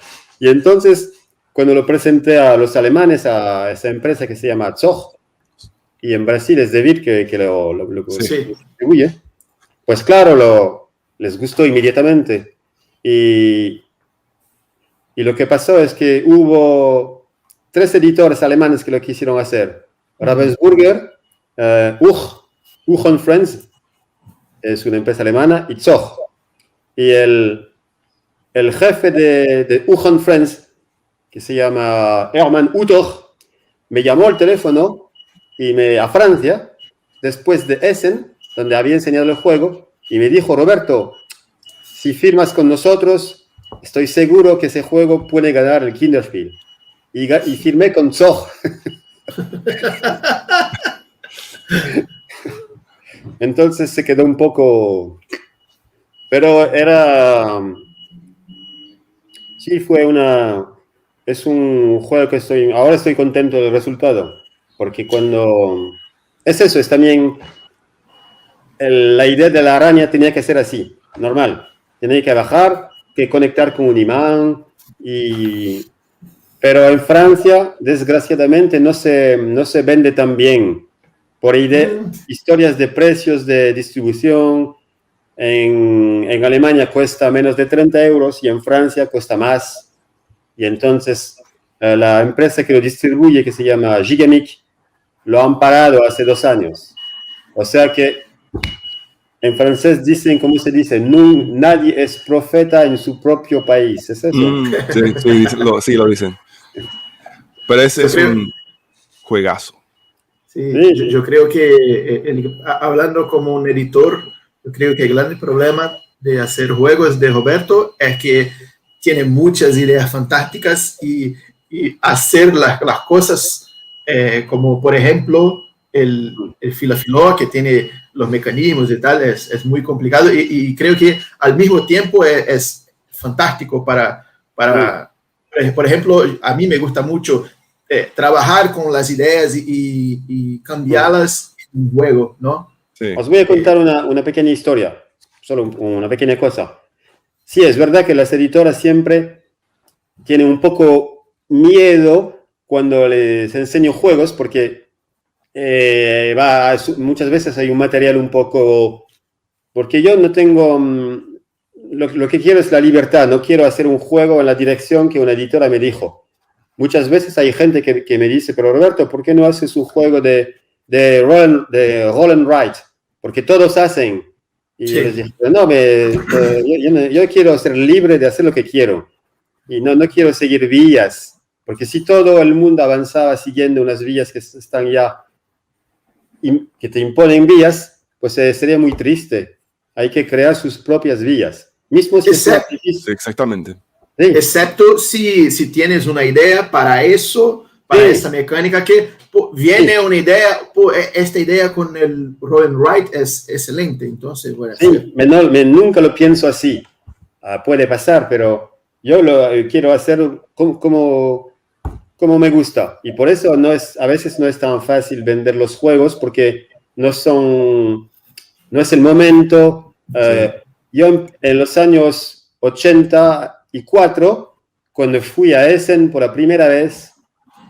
Y entonces, cuando lo presenté a los alemanes, a esa empresa que se llama Zog, y en Brasil es David que lo distribuye, pues claro, les gustó inmediatamente. Y lo que pasó es que hubo 3 editores alemanes que lo quisieron hacer. Ravensburger, Uch & Friends, es una empresa alemana, y Zog. Y el jefe de Uch & Friends, que se llama Hermann Uttoch, me llamó al teléfono a Francia, después de Essen, donde había enseñado el juego, y me dijo, Roberto, si firmas con nosotros, estoy seguro que ese juego puede ganar el Kinderspiel. Y firmé con Zog. Entonces se quedó un poco... Pero sí, es un juego que ahora estoy contento del resultado. Porque es eso, es también... la idea de la araña tenía que ser así, normal. Tenía que bajar, que conectar con un imán, pero en Francia, desgraciadamente, no se vende tan bien por historias de precios de distribución. En Alemania cuesta menos de 30 euros y en Francia cuesta más. Y entonces la empresa que lo distribuye, que se llama Gigamic, lo han parado hace 2 años. O sea que en francés dicen, ¿cómo se dice? Nadie es profeta en su propio país. ¿Es eso? Sí, lo dicen. Pero ese es un juegazo. Sí, yo creo que hablando como un editor, yo creo que el gran problema de hacer juegos de Roberto es que tiene muchas ideas fantásticas y hacer las cosas como por ejemplo el Filafiló, que tiene los mecanismos y tal, es muy complicado y creo que al mismo tiempo es fantástico para por ejemplo, a mí me gusta mucho trabajar con las ideas y cambiarlas en un juego, ¿no? Sí. Os voy a contar una pequeña historia, solo una pequeña cosa. Sí, es verdad que las editoras siempre tienen un poco miedo cuando les enseño juegos, porque muchas veces hay un material un poco... Porque yo no tengo... Lo que quiero es la libertad, no quiero hacer un juego en la dirección que una editora me dijo. Muchas veces hay gente que me dice, pero Roberto, ¿por qué no haces un juego de roll and write? Porque todos hacen. Y yo les dije, no, yo quiero ser libre de hacer lo que quiero. Y no quiero seguir vías. Porque si todo el mundo avanzaba siguiendo unas vías que están ya, que te imponen vías, pues sería muy triste. Hay que crear sus propias vías. Mismo si exactamente. Sí. Excepto si tienes una idea para eso, para esa mecánica, que viene una idea, esta idea con el roll and write es excelente, entonces bueno. Sí, nunca lo pienso así. Puede pasar, pero yo lo quiero hacer como me gusta. Y por eso a veces no es tan fácil vender los juegos, porque no es el momento. Yo en los años 84, cuando fui a Essen por la primera vez,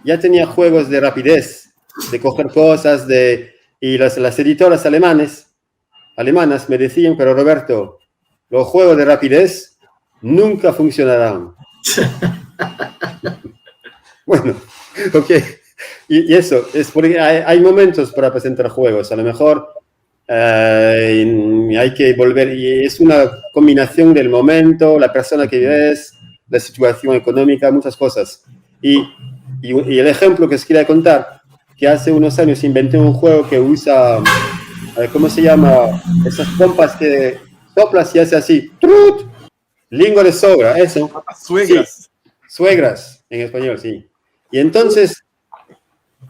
ya tenía juegos de rapidez, de coger cosas, y las editoras alemanas me decían, pero Roberto, los juegos de rapidez nunca funcionarán. Bueno, ok. Y eso, es porque hay momentos para presentar juegos. A lo mejor hay que volver, y es una combinación del momento, la persona que ves, la situación económica, muchas cosas. Y el ejemplo que os quería contar, que hace unos años inventé un juego que usa, ¿cómo se llama? Esas pompas que soplas y hace así, ¡trut! Lingua de sogra, eso. Suegras. Sí, suegras, en español, sí. Y entonces,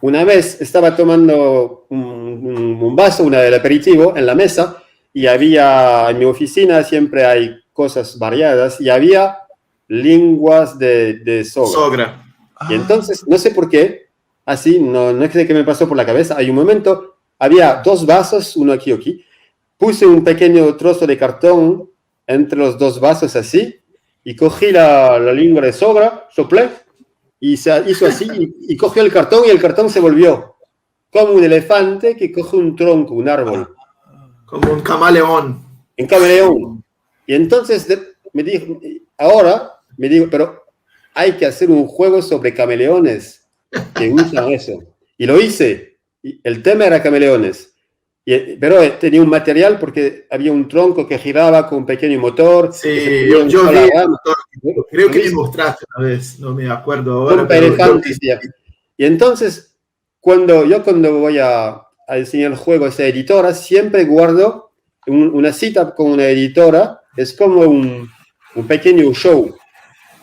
una vez estaba tomando un vaso, del aperitivo, en la mesa, y en mi oficina siempre hay cosas variadas, y había lenguas de sogra. Y entonces, no sé por qué, así, no sé qué me pasó por la cabeza, hay un momento, había 2 vasos, uno aquí y aquí, puse un pequeño trozo de cartón entre los 2 vasos así, y cogí la lengua de sogra, soplé, y se hizo así, y cogió el cartón, y el cartón se volvió como un elefante que coge un tronco, un árbol. Como un camaleón. Un camaleón. Y entonces me dijo, pero hay que hacer un juego sobre camaleones que usan eso. Y lo hice. Y el tema era camaleones. Pero tenía un material porque había un tronco que giraba con un pequeño motor. Sí, yo vi el motor. Creo que me mostraste una vez, no me acuerdo ahora. Y entonces, cuando voy a enseñar el juego a esa editora, siempre guardo una cita con una editora. Es como un pequeño show.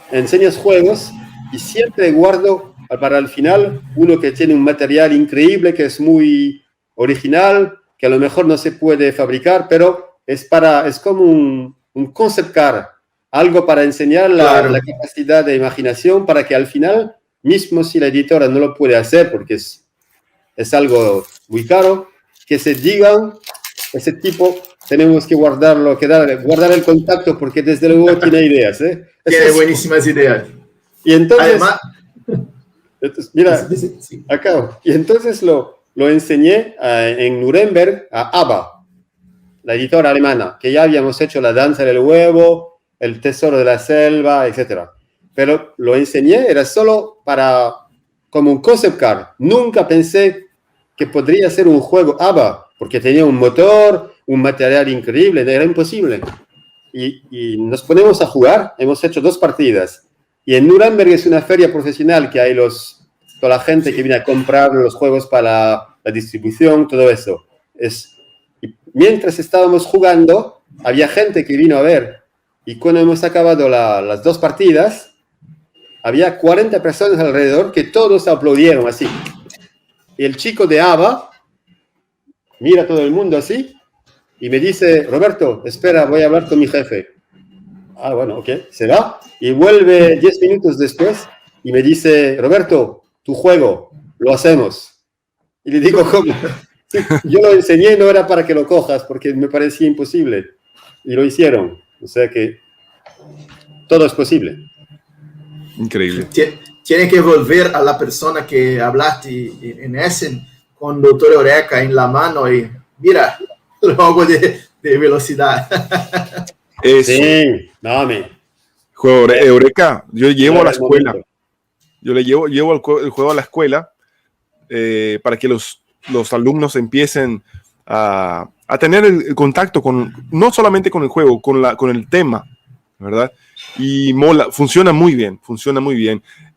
Enseñas juegos y siempre guardo para el final uno que tiene un material increíble, que es muy original, que a lo mejor no se puede fabricar, pero es como un concept car, algo para enseñar la capacidad de imaginación, para que al final, mismo si la editora no lo puede hacer, porque es algo muy caro, que se digan, ese tipo, tenemos que guardarlo, guardar el contacto, porque desde luego tiene ideas. Tiene buenísimas ideas. Y entonces, además, mira, acabo. Y entonces lo enseñé en Nuremberg a ABBA, la editora alemana, que ya habíamos hecho La danza del huevo, El tesoro de la selva, etc. pero lo enseñé, era solo como un concept car. Nunca pensé que podría ser un juego ABBA, porque tenía un motor, un material increíble, era imposible. Y nos ponemos a jugar, hemos hecho 2 partidas. Y en Nuremberg es una feria profesional que hay toda la gente que viene a comprar los juegos para la distribución, todo eso. Y mientras estábamos jugando, había gente que vino a ver. Y cuando hemos acabado las 2 partidas, había 40 personas alrededor que todos aplaudieron así. Y el chico de ABBA mira a todo el mundo así y me dice, Roberto, espera, voy a hablar con mi jefe. Ah, bueno, ok, se va y vuelve 10 minutos después y me dice, Roberto, tu juego, lo hacemos. Y le digo, ¿cómo? Sí, yo lo enseñé, no era para que lo cojas porque me parecía imposible. Y lo hicieron. O sea que todo es posible. Increíble. Tienes que volver a la persona que hablaste en Essen con Doctor Eureka en la mano y mira, luego de velocidad. Sí, dame. Juego Eureka, yo llevo a la escuela. Yo le llevo el juego a la escuela para que los alumnos empiecen a tener el contacto no solamente con el juego, con el tema, ¿verdad? Y funciona muy bien.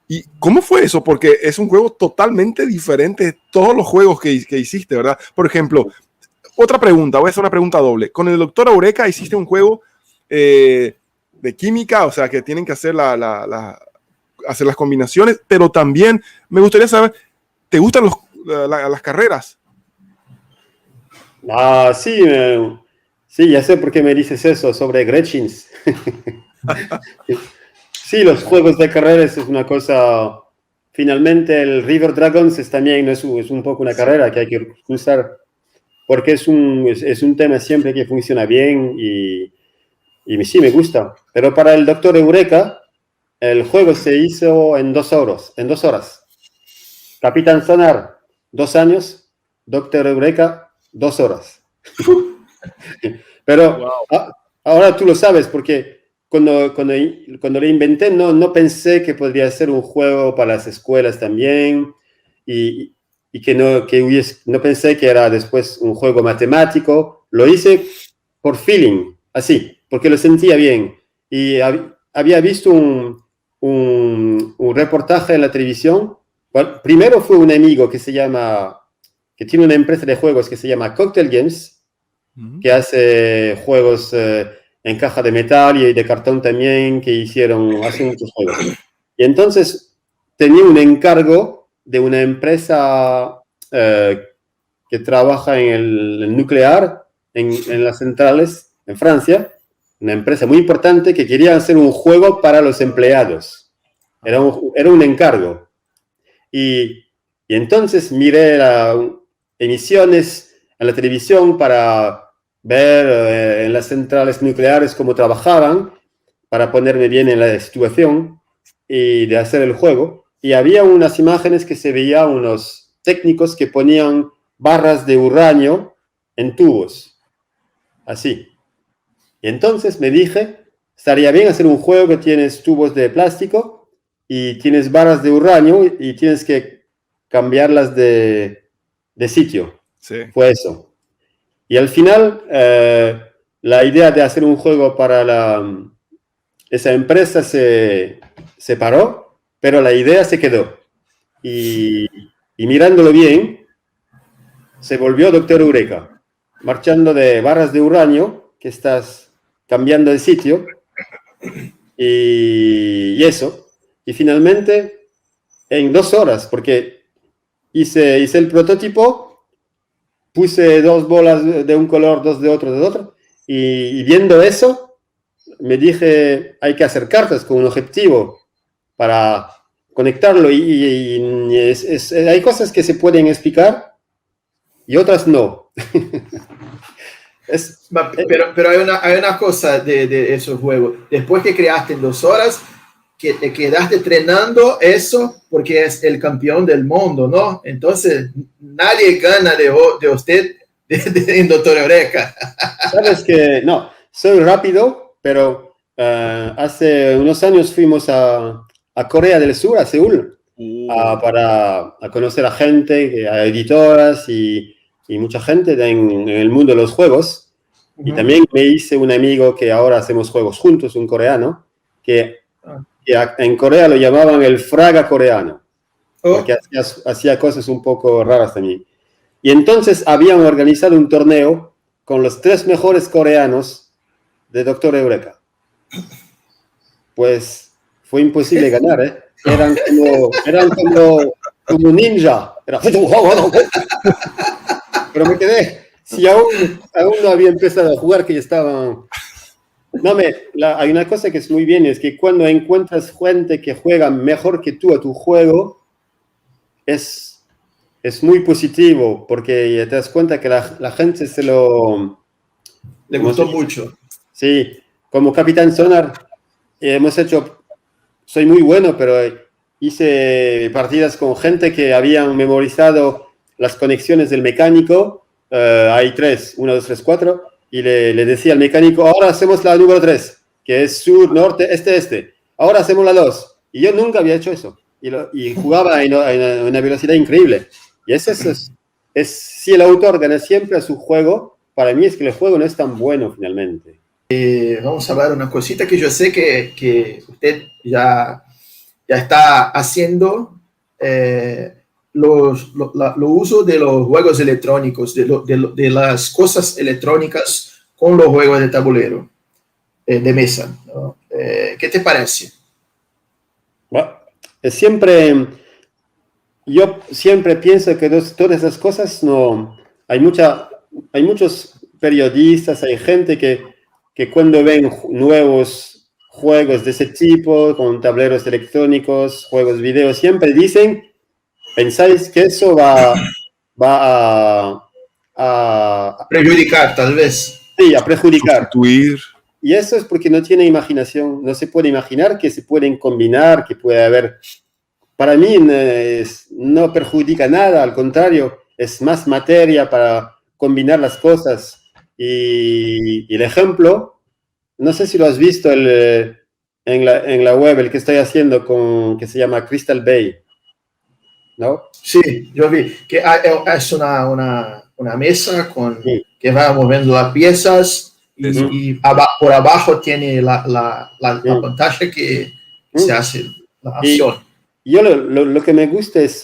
¿Y cómo fue eso? Porque es un juego totalmente diferente de todos los juegos que hiciste, ¿verdad? Por ejemplo, otra pregunta, voy a hacer una pregunta doble. Con el Doctor Eureka hiciste un juego de química, o sea, que tienen que hacer hacer las combinaciones, pero también me gustaría saber, ¿te gustan las carreras? Ah, sí, sí, ya sé por qué me dices eso sobre Gretchens. Sí, los juegos de carreras es una cosa. Finalmente, el River Dragons también es un poco una carrera que hay que usar, porque es un tema siempre que funciona bien y sí me gusta. Pero para el Doctor Eureka, el juego se hizo en 2 horas. Capitán Sonar, 2 años. Doctor Eureka, 2 horas. Pero wow. Ahora tú lo sabes, porque cuando lo inventé no pensé que podría ser un juego para las escuelas también y que no pensé que era después un juego matemático. Lo hice por feeling, así, porque lo sentía bien. Y había visto un reportaje en la televisión. Bueno, primero fue un amigo que tiene una empresa de juegos que se llama Cocktail Games, que hace juegos en caja de metal y de cartón también, que hace muchos juegos. Y entonces tenía un encargo de una empresa que trabaja en el nuclear, en las centrales, en Francia, una empresa muy importante que quería hacer un juego para los empleados. Era un encargo. Y entonces miré emisiones en la televisión para ver en las centrales nucleares cómo trabajaban, para ponerme bien en la situación y de hacer el juego. Y había unas imágenes que se veían unos técnicos que ponían barras de uranio en tubos, así. Y entonces me dije, estaría bien hacer un juego que tienes tubos de plástico y tienes barras de uranio y tienes que cambiarlas de sitio. Sí. Fue eso. Y al final, la idea de hacer un juego para esa empresa se paró, pero la idea se quedó. Y mirándolo bien, se volvió Doctor Eureka, marchando de barras de uranio, que estás cambiando de sitio, y eso. Y finalmente, en 2 horas, porque hice el prototipo, puse 2 bolas de un color, 2 de otro, y viendo eso, me dije, hay que hacer cartas con un objetivo para conectarlo, y hay cosas que se pueden explicar y otras no. Pero hay una cosa de esos juegos. Después que creaste en 2 horas, que te quedaste entrenando eso porque es el campeón del mundo, ¿no? Entonces, nadie gana de usted en Doctor Eureka. Sabes que, no, soy rápido, pero hace unos años fuimos a a Corea del Sur, a Seúl, para conocer a gente, a editoras y mucha gente en el mundo de los juegos. Y también me hice un amigo que ahora hacemos juegos juntos, un coreano, que en Corea lo llamaban el Fraga coreano, porque hacía cosas un poco raras también. Y entonces habían organizado un torneo con los 3 mejores coreanos de Doctor Eureka. Pues fue imposible ganar, ¿eh? Eran como ninja. Pero me quedé. Si aún no había empezado a jugar, que ya estaban... No, hay una cosa que es muy bien, es que cuando encuentras gente que juega mejor que tú a tu juego, es muy positivo, porque te das cuenta que la gente le gustó mucho. Sí, como Capitán Sonar, soy muy bueno, pero hice partidas con gente que habían memorizado las conexiones del mecánico. Hay 3, 1, 2, 3, 4, y le decía al mecánico, ahora hacemos la número 3, que es sur, norte, este. Ahora hacemos la 2. Y yo nunca había hecho eso. Y jugaba a una velocidad increíble. Y eso es si el autor gana siempre a su juego, para mí es que el juego no es tan bueno finalmente. Vamos a hablar una cosita que yo sé que usted ya está haciendo, lo uso de los juegos electrónicos, de las cosas electrónicas con los juegos de tablero, de mesa, ¿no? ¿Qué te parece? Bueno, yo siempre pienso que todas esas cosas no... Hay muchos periodistas, hay gente que cuando ven nuevos juegos de ese tipo, con tableros electrónicos, juegos video, siempre dicen, ¿pensáis que eso va a perjudicar, tal vez? Sí, a perjudicar. Sustituir. Y eso es porque no tiene imaginación, no se puede imaginar que se pueden combinar, que puede haber... Para mí no perjudica nada, al contrario, es más materia para combinar las cosas. Y el ejemplo, no sé si lo has visto en la web, el que estoy haciendo que se llama Crystal Bay, ¿no? Sí, yo vi que es una mesa Sí. que va moviendo las piezas y por abajo tiene la pantalla que se hace la acción. Y yo lo que me gusta es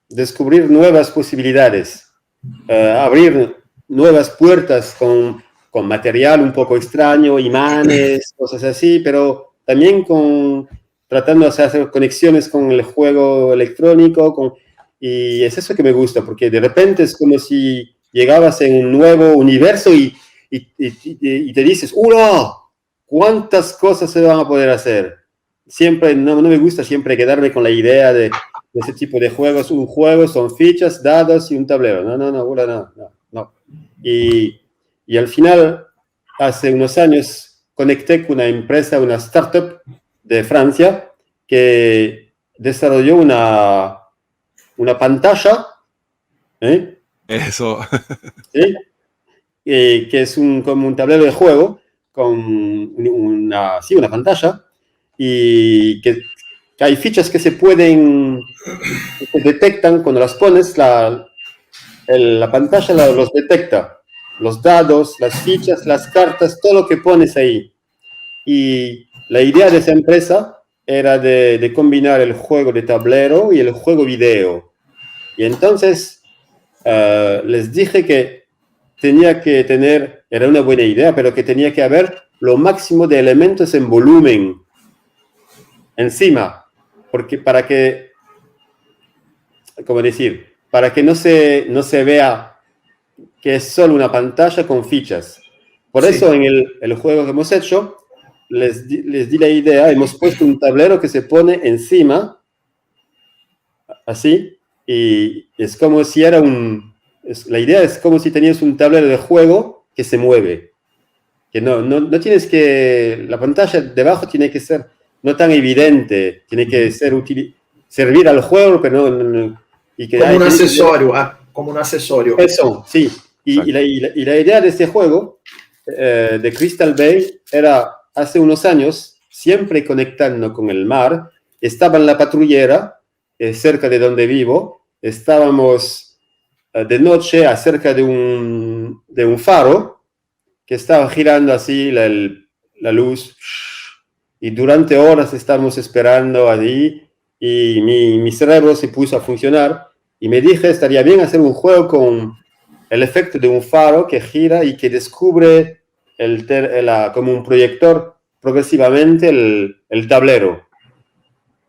descubrir nuevas posibilidades, abrir nuevas puertas con material un poco extraño, imanes, cosas así, pero también tratando de hacer conexiones con el juego electrónico, y es eso que me gusta, porque de repente es como si llegabas en un nuevo universo y te dices, ¡no! ¿Cuántas cosas se van a poder hacer? Siempre, no me gusta siempre quedarme con la idea de ese tipo de juegos. Un juego son fichas, dados y un tablero. No. Y al final, hace unos años, conecté con una empresa, una startup de Francia, que desarrolló una pantalla, Eso. ¿sí? Que es como un tablero de juego con una pantalla, y que hay fichas que se detectan cuando las pones, la pantalla los detecta, los dados, las fichas, las cartas, todo lo que pones ahí. Y la idea de esa empresa era de combinar el juego de tablero y el juego video. Y entonces les dije que tenía que tener, era una buena idea, pero que tenía que haber lo máximo de elementos en volumen encima, porque para que no se vea que es solo una pantalla con fichas. Por eso en el juego que hemos hecho, les di la idea, hemos puesto un tablero que se pone encima, así, y es como si la idea es como si tenías un tablero de juego que se mueve, que no tienes que, la pantalla debajo tiene que ser no tan evidente, tiene que servir al juego, pero no y que como un accesorio, como un accesorio. Eso, sí. Y la idea de este juego, de Crystal Bay, era hace unos años, siempre conectando con el mar, estaba en la patrullera, cerca de donde vivo. Estábamos de noche acerca de un faro que estaba girando así la luz, y durante horas estábamos esperando allí, y mi cerebro se puso a funcionar, y me dije, estaría bien hacer un juego con el efecto de un faro que gira y que descubre como un proyector progresivamente el tablero.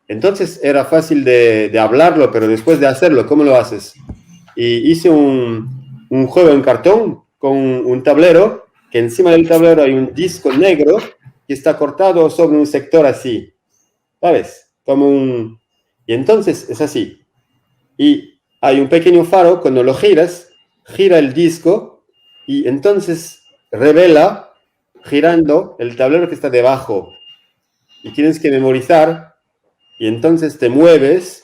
Entonces era fácil de hablarlo, pero después de hacerlo, ¿cómo lo haces? Y hice un juego en cartón con un tablero, que encima del tablero hay un disco negro que está cortado sobre un sector así, ¿sabes? Y entonces es así. Y hay un pequeño faro, cuando lo giras, gira el disco, y entonces revela, girando, el tablero que está debajo. Y tienes que memorizar, y entonces te mueves,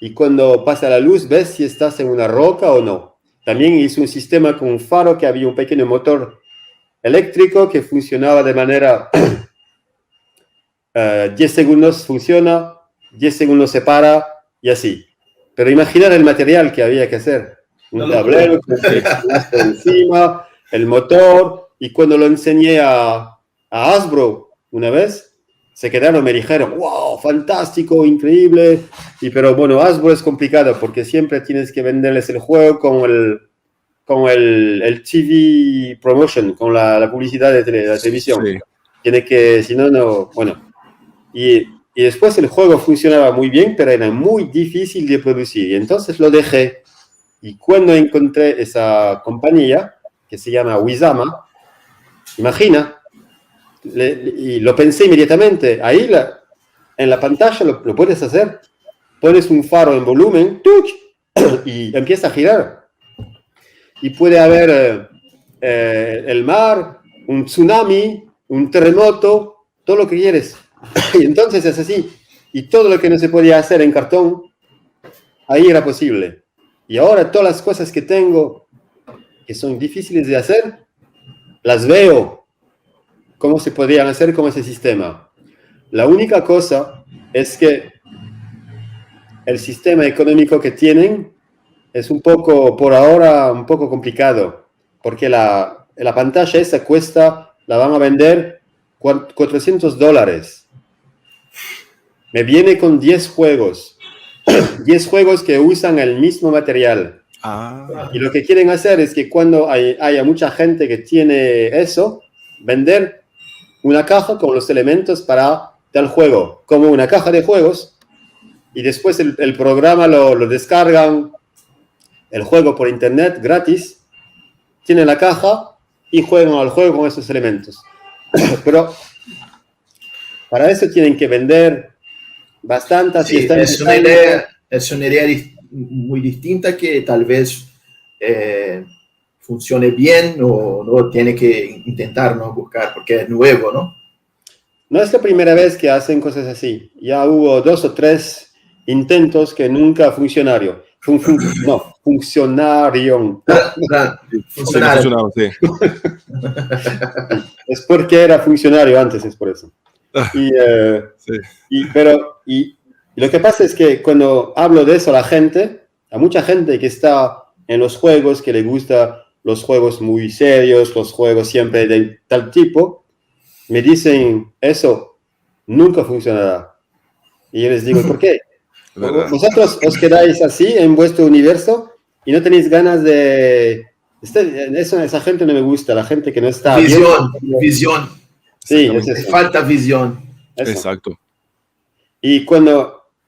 y cuando pasa la luz ves si estás en una roca o no. También hice un sistema con un faro que había un pequeño motor eléctrico que funcionaba de manera 10 segundos funciona, 10 segundos se para, y así. Pero imaginar el material que había que hacer. Un tablero con encima, el motor, y cuando lo enseñé a Hasbro una vez, se quedaron, me dijeron, wow, fantástico, increíble. Pero bueno, Hasbro es complicado porque siempre tienes que venderles el juego con el TV promotion, con la publicidad de la televisión. Sí. Tiene que, si no, no, bueno. Y después el juego funcionaba muy bien, pero era muy difícil de producir. Y entonces lo dejé. Y cuando encontré esa compañía, que se llama Wizama, imagina, y lo pensé inmediatamente. Ahí en la pantalla lo puedes hacer. Pones un faro en volumen, ¡tuch! Y empieza a girar. Y puede haber el mar, un tsunami, un terremoto, todo lo que quieres. Y entonces es así. Y todo lo que no se podía hacer en cartón, ahí era posible. Y ahora todas las cosas que tengo, que son difíciles de hacer, las veo cómo se podrían hacer con ese sistema. La única cosa es que el sistema económico que tienen es un poco, por ahora, un poco complicado, porque la pantalla esa la van a vender $400. Me viene con 10 juegos, 10 juegos que usan el mismo material. Y lo que quieren hacer es que cuando haya mucha gente que tiene eso, vender una caja con los elementos para tal juego, como una caja de juegos, y después el programa lo descargan, el juego por internet, gratis, tienen la caja y juegan al juego con esos elementos. Pero para eso tienen que vender bastantes. Sí, es una idea muy distinta que tal vez funcione bien o no tiene que intentar, ¿no? Buscar, porque es nuevo, ¿no? No es la primera vez que hacen cosas así. Ya hubo 2 o 3 intentos que nunca funcionaron. Funcionaron. Funcionaron. Sí. Es porque era funcionario antes, es por eso. Sí. Y lo que pasa es que cuando hablo de eso a mucha gente que está en los juegos, que le gusta los juegos muy serios, los juegos siempre de tal tipo, me dicen, eso nunca funcionará. Y yo les digo, ¿por qué? ¿Verdad? Vosotros os quedáis así en vuestro universo y no tenéis ganas de... Esa gente no me gusta, la gente que no está... Visión. Sí, es eso. Falta visión. Eso. Exacto. Y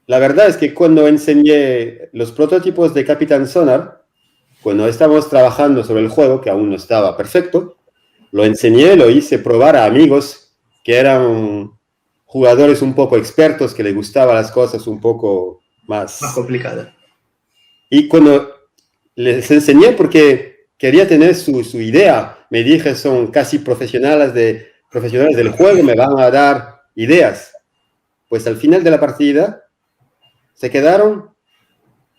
la verdad es que cuando enseñé los prototipos de Capitán Sonar, cuando estábamos trabajando sobre el juego, que aún no estaba perfecto, lo enseñé, lo hice probar a amigos que eran jugadores un poco expertos, que les gustaban las cosas un poco más complicadas. Y cuando les enseñé, porque quería tener su idea, me dije, son casi profesionales del juego, me van a dar ideas. Pues al final de la partida se quedaron,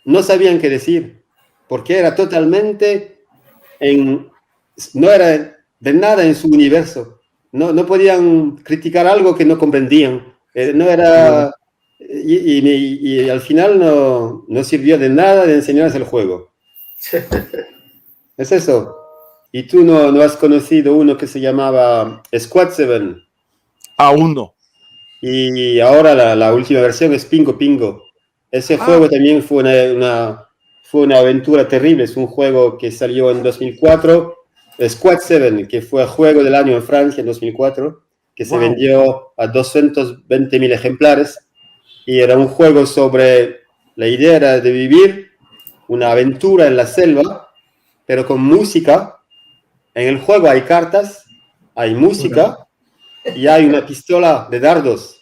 no sabían qué decir, porque era totalmente no era de nada en su universo. No podían criticar algo que no comprendían. y al final no sirvió de nada de enseñarles el juego. Es eso. Y tú no has conocido uno que se llamaba Squad 7. Aún no. Y ahora la última versión es Pingo Pingo. Ese juego también fue una aventura terrible. Es un juego que salió en 2004. Squad 7, que fue juego del año en Francia en 2004, que se vendió a 220.000 ejemplares. Y era un juego sobre la idea era de vivir una aventura en la selva, pero con música. En el juego hay cartas, hay música y hay una pistola de dardos.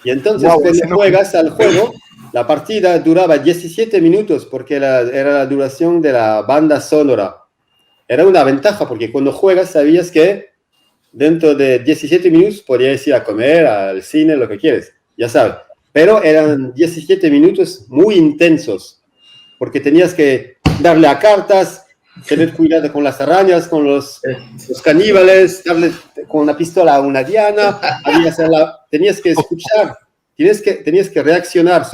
Y entonces cuando juegas al juego, la partida duraba 17 minutos porque era la duración de la banda sonora. Era una ventaja porque cuando juegas sabías que dentro de 17 minutos podías ir a comer, al cine, lo que quieres, ya sabes. Pero eran 17 minutos muy intensos porque tenías que darle a cartas, tener cuidado con las arañas, con los caníbales, darle con una pistola a una diana, tenías que escuchar, tenías que reaccionar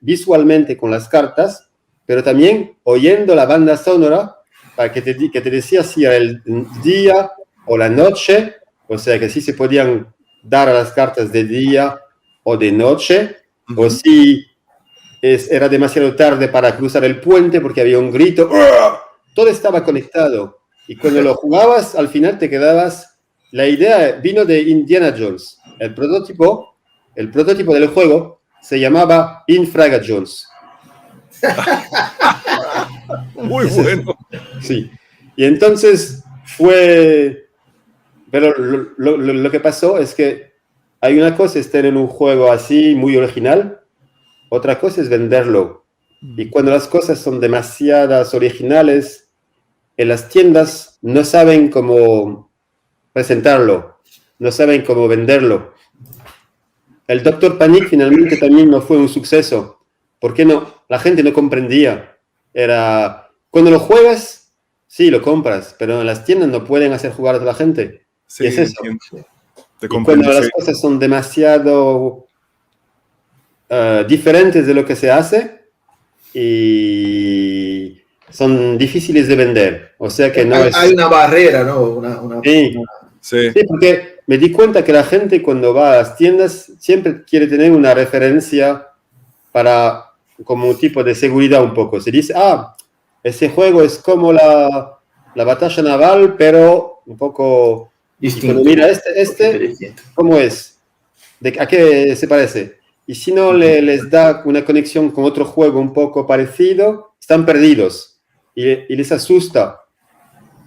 visualmente con las cartas, pero también oyendo la banda sonora para que te decía si era el día o la noche, o sea que sí se podían dar a las cartas de día o de noche, o si era demasiado tarde para cruzar el puente porque había un grito. Todo estaba conectado. Y cuando lo jugabas, al final te quedabas... La idea vino de Indiana Jones. El prototipo del juego se llamaba Infraga Jones. Muy bueno. Sí. Y entonces fue... Pero lo que pasó es que hay una cosa es tener un juego así, muy original. Otra cosa es venderlo. Y cuando las cosas son demasiadas originales, en las tiendas no saben cómo presentarlo, no saben cómo venderlo. El Dr. Panic finalmente también no fue un suceso. ¿Por qué no? La gente no comprendía. Cuando lo juegas, sí, lo compras, pero en las tiendas no pueden hacer jugar a la gente. Sí, y es eso. Y cuando las cosas son demasiado diferentes de lo que se hace y son difíciles de vender, o sea que no hay una barrera, ¿no? Sí, porque me di cuenta que la gente cuando va a las tiendas siempre quiere tener una referencia como un tipo de seguridad un poco. Se dice, ese juego es como la batalla naval, pero un poco distinto. Mira, ¿cómo es? ¿A qué se parece? Y si no les da una conexión con otro juego un poco parecido, están perdidos. Y les asusta,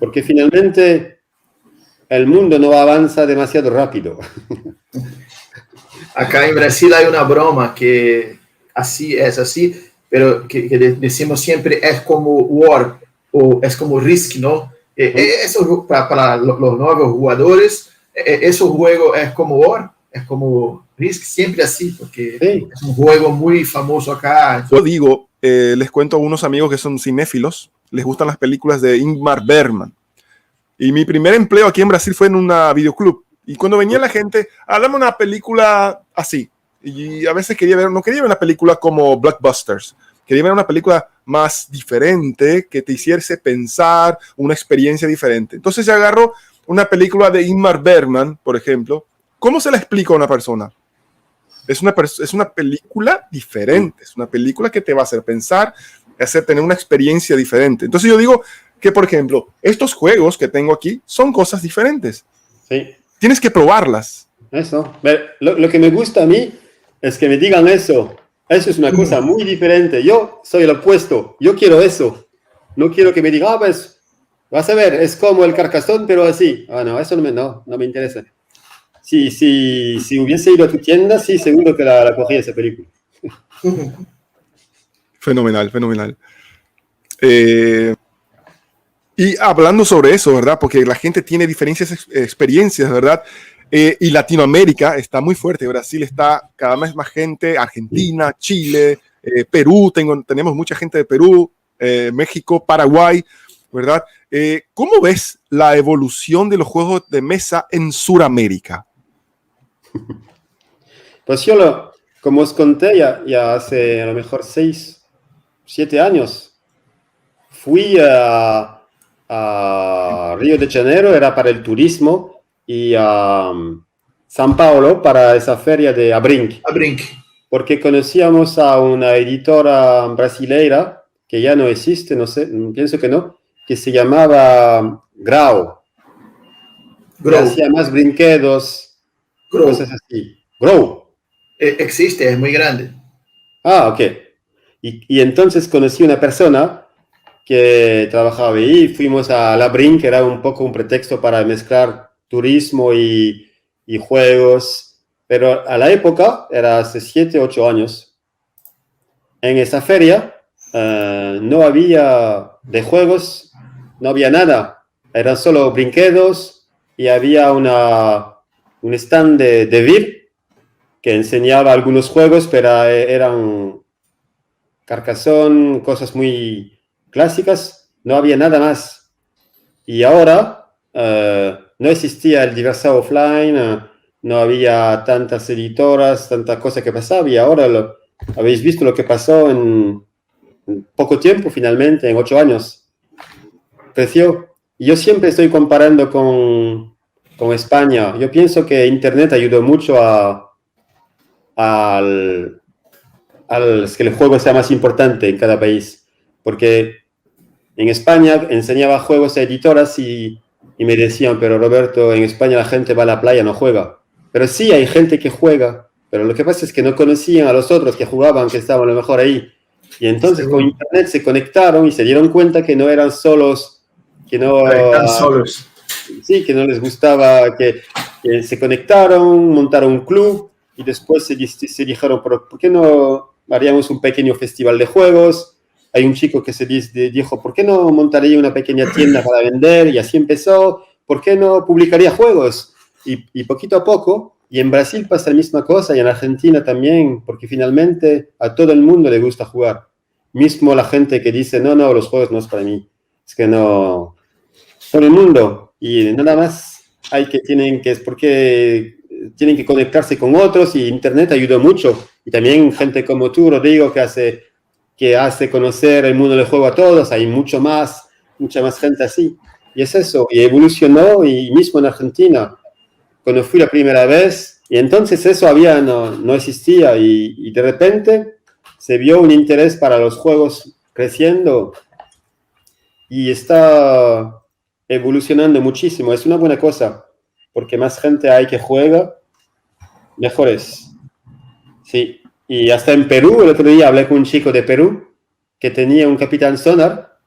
porque finalmente el mundo no avanza demasiado rápido. Acá en Brasil hay una broma que es así, pero que decimos siempre es como War o es como Risk, ¿no? Eso para los nuevos jugadores, esos juegos es como War, es como Risk, siempre así, porque es un juego muy famoso acá. Yo digo, les cuento a unos amigos que son cinéfilos, les gustan las películas de Ingmar Bergman. Y mi primer empleo aquí en Brasil fue en una videoclub. Y cuando venía la gente, dame una película así. Y a veces no quería ver una película como Blockbusters. Quería ver una película más diferente, que te hiciese pensar, una experiencia diferente. Entonces yo agarro una película de Ingmar Bergman, por ejemplo. ¿Cómo se la explico a una persona? Es una película diferente. Es una película que te va a hacer pensar, tener una experiencia diferente. Entonces yo digo que, por ejemplo, estos juegos que tengo aquí son cosas diferentes. Sí. Tienes que probarlas. Eso. Lo que me gusta a mí es que me digan eso. Eso es una cosa muy diferente. Yo soy el opuesto. Yo quiero eso. No quiero que me digan, pues, vas a ver, es como el Carcassonne, pero así. No, eso no me interesa. Si hubiese ido a tu tienda, sí, seguro que la cogí esa película. Fenomenal. Y hablando sobre eso, ¿verdad? Porque la gente tiene diferentes experiencias, ¿verdad? Y Latinoamérica está muy fuerte. Brasil está cada vez más gente, Argentina, Chile, Perú, tenemos mucha gente de Perú, México, Paraguay, ¿verdad? ¿Cómo ves la evolución de los juegos de mesa en Sudamérica? Pues yo como os conté, ya hace a lo mejor 6, 7 años, fui a Río de Janeiro, era para el turismo, y a San Paulo para esa feria de Abrink. Abrink. Porque conocíamos a una editora brasileira, que ya no existe, no sé, pienso que no, que se llamaba Grau. Que hacía más brinquedos, cosas así. Grow. Existe, es muy grande. Ah, ok. Y entonces conocí una persona que trabajaba ahí, fuimos a la Brink, que era un poco un pretexto para mezclar turismo y juegos, pero a la época, era hace 7, 8 años, en esa feria no había de juegos, no había nada, eran solo brinquedos y había un stand de Vir que enseñaba algunos juegos, pero eran Carcassonne, cosas muy clásicas, no había nada más. Y ahora no existía el Diversao Offline, no había tantas editoras, tanta cosa que pasaba, y ahora habéis visto lo que pasó en poco tiempo, finalmente, en 8 años. Creció. Y yo siempre estoy comparando con España. Yo pienso que Internet ayudó mucho al que el juego sea más importante en cada país. Porque en España enseñaba juegos a editoras y me decían, pero Roberto, en España la gente va a la playa, no juega. Pero sí, hay gente que juega, pero lo que pasa es que no conocían a los otros que jugaban, que estaban a lo mejor ahí. Y entonces con Internet se conectaron y se dieron cuenta que no eran solos, que no... Están solos. Sí, que no les gustaba, que se conectaron, montaron un club y después se dijeron, ¿por qué no haríamos un pequeño festival de juegos? Hay un chico que se dijo, ¿por qué no montaría una pequeña tienda para vender? Y así empezó. ¿Por qué no publicaría juegos? Y poquito a poco, y en Brasil pasa la misma cosa, y en Argentina también, porque finalmente a todo el mundo le gusta jugar. Mismo la gente que dice, no, los juegos no es para mí. Es que no, todo el mundo. Y nada más es porque tienen que conectarse con otros, y Internet ayudó mucho. Y también gente como tú, Rodrigo, que hace conocer el mundo del juego a todos. Hay mucha más gente así. Y es eso, y evolucionó, y mismo en Argentina, cuando fui la primera vez, y entonces eso no existía, y de repente se vio un interés para los juegos creciendo, y está evolucionando muchísimo. Es una buena cosa, porque más gente hay que juega, mejor es. Sí, y hasta en Perú, el otro día hablé con un chico de Perú, que tenía un Capitán Sonar.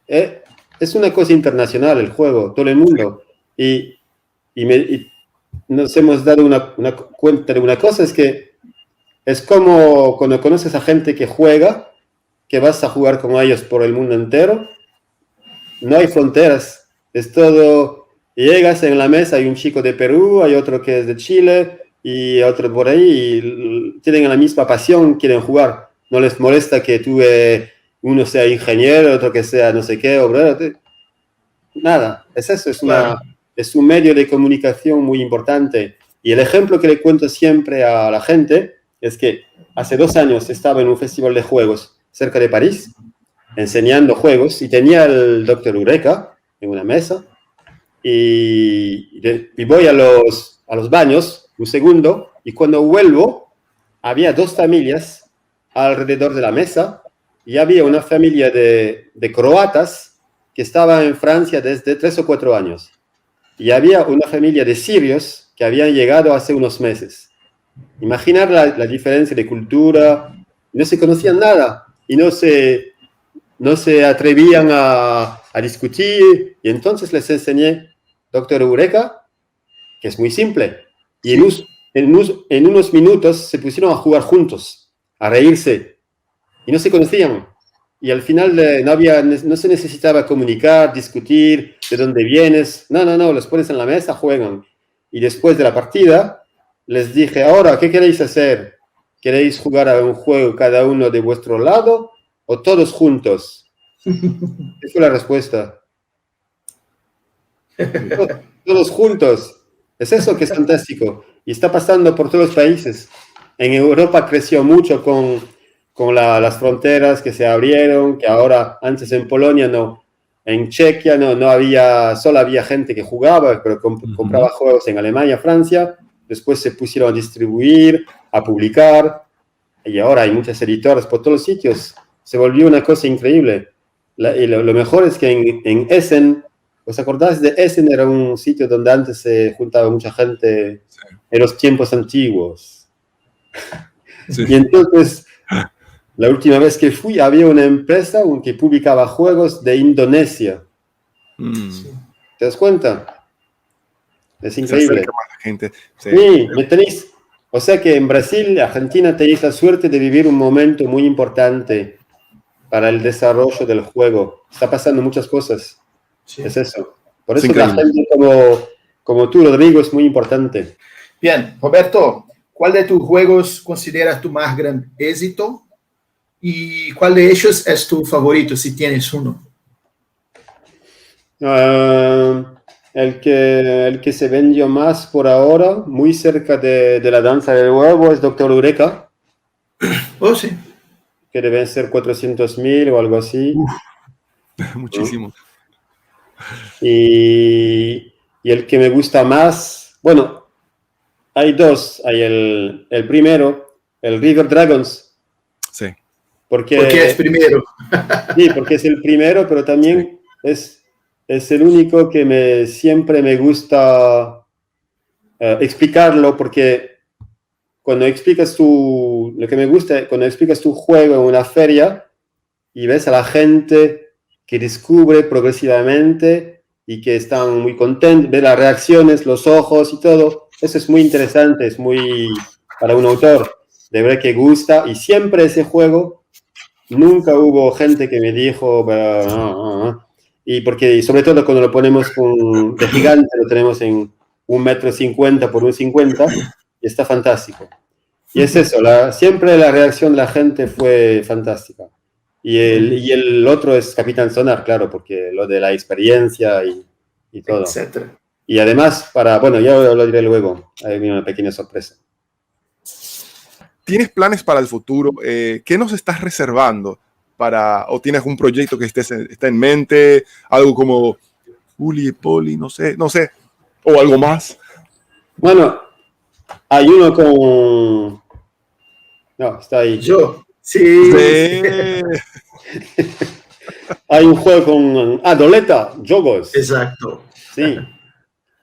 Es una cosa internacional el juego, todo el mundo. Y nos hemos dado una cuenta de una cosa, es que es como cuando conoces a gente que juega, que vas a jugar con ellos por el mundo entero. No hay fronteras, es todo. Llegas en la mesa, hay un chico de Perú, hay otro que es de Chile y otro por ahí, y tienen la misma pasión, quieren jugar. No les molesta que uno sea ingeniero, otro que sea no sé qué, obrero. Nada, es eso, es un medio de comunicación muy importante. Y el ejemplo que le cuento siempre a la gente es que hace 2 años estaba en un festival de juegos cerca de París, enseñando juegos, y tenía el Dr. Eureka en una mesa, y voy a los baños un segundo, y cuando vuelvo había 2 familias alrededor de la mesa, y había una familia de croatas que estaba en Francia desde 3 o 4 años. Y había una familia de sirios que habían llegado hace unos meses. Imaginar la diferencia de cultura. No se conocían nada y no se atrevían a discutir. Y entonces les enseñé Dr. Eureka, que es muy simple. Y en unos minutos se pusieron a jugar juntos, a reírse. Y no se conocían. Y al final no se necesitaba comunicar, discutir de dónde vienes. No, los pones en la mesa, juegan. Y después de la partida, les dije, ahora, ¿qué queréis hacer? ¿Queréis jugar a un juego cada uno de vuestro lado o todos juntos? Esa fue la respuesta. Todos juntos. Es eso que es fantástico. Y está pasando por todos los países. en Europa creció mucho con las fronteras que se abrieron, que ahora, antes en Polonia no, en Chequia no había, solo había gente que jugaba, pero compraba juegos en Alemania, Francia, después se pusieron a distribuir, a publicar, y ahora hay muchas editoras por todos los sitios, se volvió una cosa increíble. Y lo mejor es que en Essen, ¿os acordáis de Essen? Era un sitio donde antes se juntaba mucha gente en los tiempos antiguos. Sí. Y entonces, la última vez que fui, había una empresa que publicaba juegos de Indonesia. ¿Te das cuenta? Es increíble. Se más la gente. Sí, me tenéis... O sea que en Brasil, Argentina, tenéis la suerte de vivir un momento muy importante para el desarrollo del juego. Está pasando muchas cosas. Sí. Es eso. Por eso la gente como tú, Rodrigo, es muy importante. Bien, Roberto, ¿cuál de tus juegos consideras tu más gran éxito? ¿Y cuál de ellos es tu favorito, si tienes uno? El que se vendió más por ahora, muy cerca de la danza del huevo, es Doctor Eureka. Oh, sí. Que deben ser 400.000 o algo así. Muchísimo. Y el que me gusta más, bueno, hay dos. Hay el primero, el River Dragons. Sí. Porque es primero. Sí, porque es el primero, pero también es el único que siempre me gusta explicarlo, porque cuando explicas lo que me gusta, cuando explicas tu juego en una feria y ves a la gente que descubre progresivamente y que están muy contentos, ves las reacciones, los ojos y todo, eso es muy interesante, es muy para un autor, de ver que gusta, y siempre ese juego, nunca hubo gente que me dijo, y porque sobre todo cuando lo ponemos de gigante, lo tenemos en 1,50 m por 1,50 m, y está fantástico. Y es eso, siempre la reacción de la gente fue fantástica. Y el otro es Capitán Sonar, claro, porque lo de la experiencia y todo. Etcétera. Y además, bueno, ya lo diré luego, hay una pequeña sorpresa. ¿Tienes planes para el futuro? ¿Qué nos estás reservando o tienes un proyecto que está en mente? Algo como Uli, Poli, no sé, o algo más. Bueno, hay uno con... No, está ahí. Yo. Sí. Hay un juego con Doleta, Jogos. Exacto. Sí,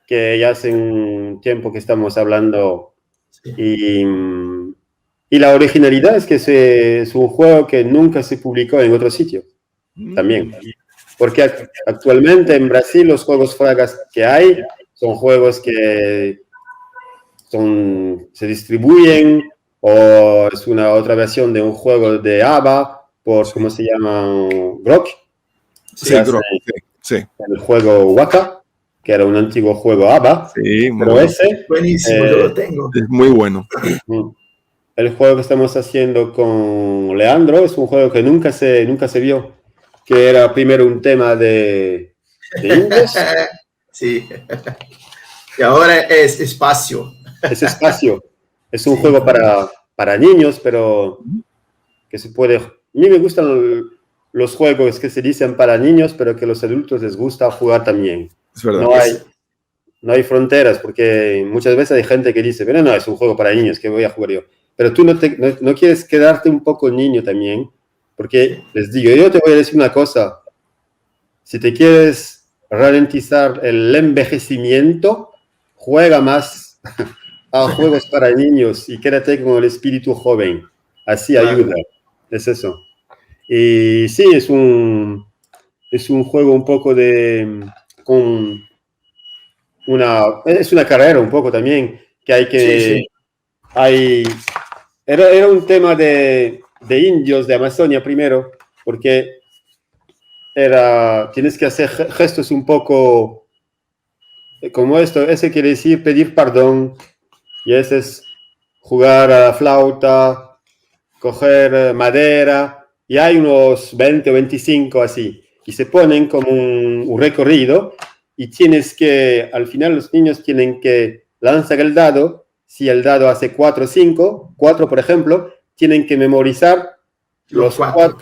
que ya hace un tiempo que estamos hablando. Sí. Y la originalidad es que es un juego que nunca se publicó en otro sitio. También. Porque actualmente en Brasil los juegos fragas que hay son juegos que se distribuyen, o es una otra versión de un juego de ABBA por, ¿cómo se llama? Grok. Sí, Grok. Sí. El juego Waka, que era un antiguo juego ABBA. Sí, pero bueno. ese... Buenísimo, yo lo tengo. Es muy bueno. El juego que estamos haciendo con Leandro es un juego que nunca se vio, que era primero un tema de indios. Sí. Y ahora es espacio. Es espacio. Es un juego para niños, pero que se puede... A mí me gustan los juegos que se dicen para niños, pero que a los adultos les gusta jugar también. Es verdad. No hay fronteras, porque muchas veces hay gente que dice, pero no, es un juego para niños, ¿qué voy a jugar yo? Pero tú no quieres quedarte un poco niño también, porque les digo, yo te voy a decir una cosa, si te quieres ralentizar el envejecimiento, juega más a juegos para niños y quédate con el espíritu joven, así ayuda, es eso. Y sí, es un juego un poco es una carrera un poco también, que hay que... Sí. Era un tema de indios de Amazonia primero, porque tienes que hacer gestos un poco como esto. Ese quiere decir pedir perdón, y ese es jugar a la flauta, coger madera, y hay unos 20 o 25 así, y se ponen como un recorrido, y al final los niños tienen que lanzar el dado. si el dado hace 4 o 5, 4 por ejemplo, tienen que memorizar los 4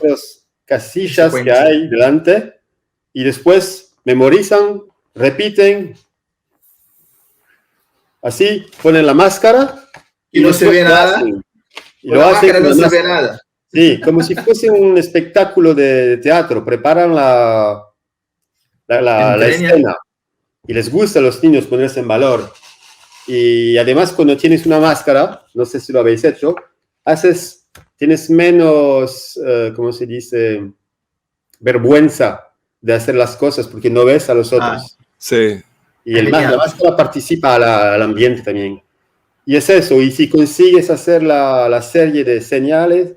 casillas que hay delante y después memorizan, repiten, así, ponen la máscara y no se ve nada. Y lo hacen no se ve nada. Sí, como si fuese un espectáculo de teatro. Preparan la escena y les gusta a los niños ponerse en valor. Y además, cuando tienes una máscara, no sé si lo habéis hecho, tienes menos, ¿cómo se dice? Vergüenza de hacer las cosas porque no ves a los otros. Sí. Y la máscara participa al ambiente también. Y es eso, y si consigues hacer la serie de señales,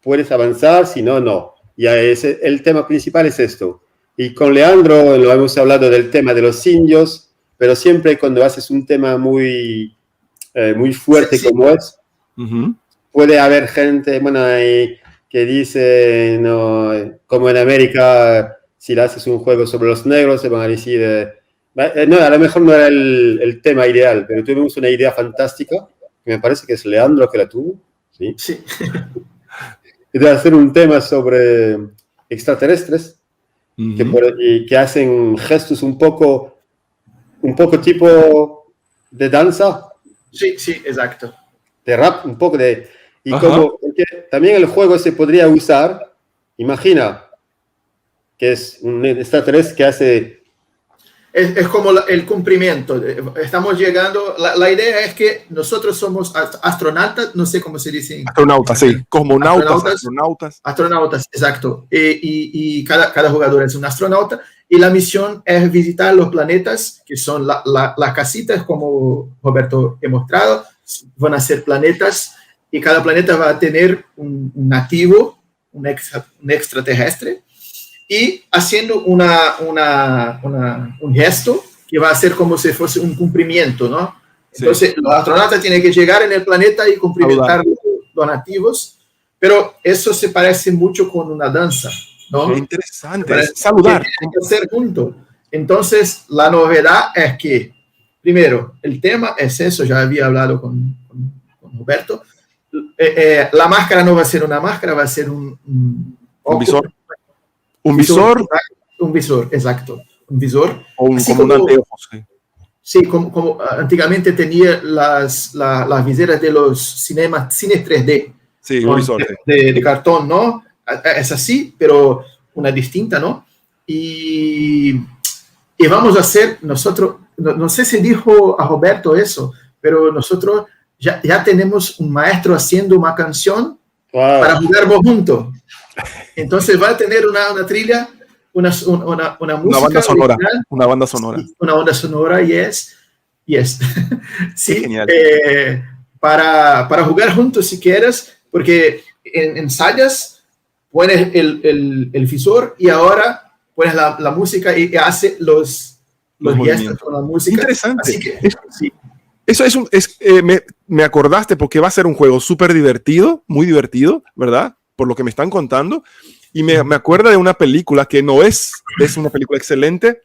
puedes avanzar, si no, no. Y el tema principal es esto. Y con Leandro lo hemos hablado del tema de los indios, pero siempre cuando haces un tema muy fuerte como es, puede haber gente, que dice, no, como en América, si le haces un juego sobre los negros, se van a decir... no, a lo mejor no era el tema ideal, pero tuvimos una idea fantástica, que me parece que es Leandro que la tuvo, ¿sí? Sí. De hacer un tema sobre extraterrestres, que hacen gestos un poco tipo de danza. Sí, exacto. De rap, un poco de... Y porque también el juego se podría usar, imagina, que es un extraterrestre que hace... Es como el cumplimiento. Estamos llegando. La idea es que nosotros somos astronautas, no sé cómo se dice. Astronautas, sí. Cosmonautas. Astronautas, exacto. Y cada jugador es un astronauta. Y la misión es visitar los planetas, que son las casitas, como Roberto ha mostrado. Van a ser planetas. Y cada planeta va a tener un nativo, un extraterrestre. Y haciendo un gesto que va a ser como si fuese un cumplimiento, ¿no? Entonces, sí. Los astronautas tienen que llegar en el planeta y cumplimentar los nativos, pero eso se parece mucho con una danza, ¿no? Qué interesante, es saludar. Tienen que hacer juntos. Entonces, la novedad es que, primero, el tema es eso, ya había hablado con Roberto, la máscara no va a ser una máscara, va a ser un visor. ¿Un visor? Un visor, exacto. Un visor. O un anteojo, sí. Sí, como antiguamente tenía las viseras de los cines 3D. Sí, un visor. De cartón, ¿no? Es así, pero una distinta, ¿no? Y vamos a hacer nosotros, no sé si dijo a Roberto eso, pero nosotros ya tenemos un maestro haciendo una canción para jugar juntos. Entonces va a tener una trilla, una música. Una banda sonora. Sí, una banda sonora, yes. Sí, genial. Para jugar juntos si quieres, porque ensayas, pones el visor y ahora pones la música y hace los gestos con la música. Interesante. Así que, sí. Eso me acordaste porque va a ser un juego súper divertido, muy divertido, ¿verdad? Por lo que me están contando, y me acuerda de una película que no es una película excelente,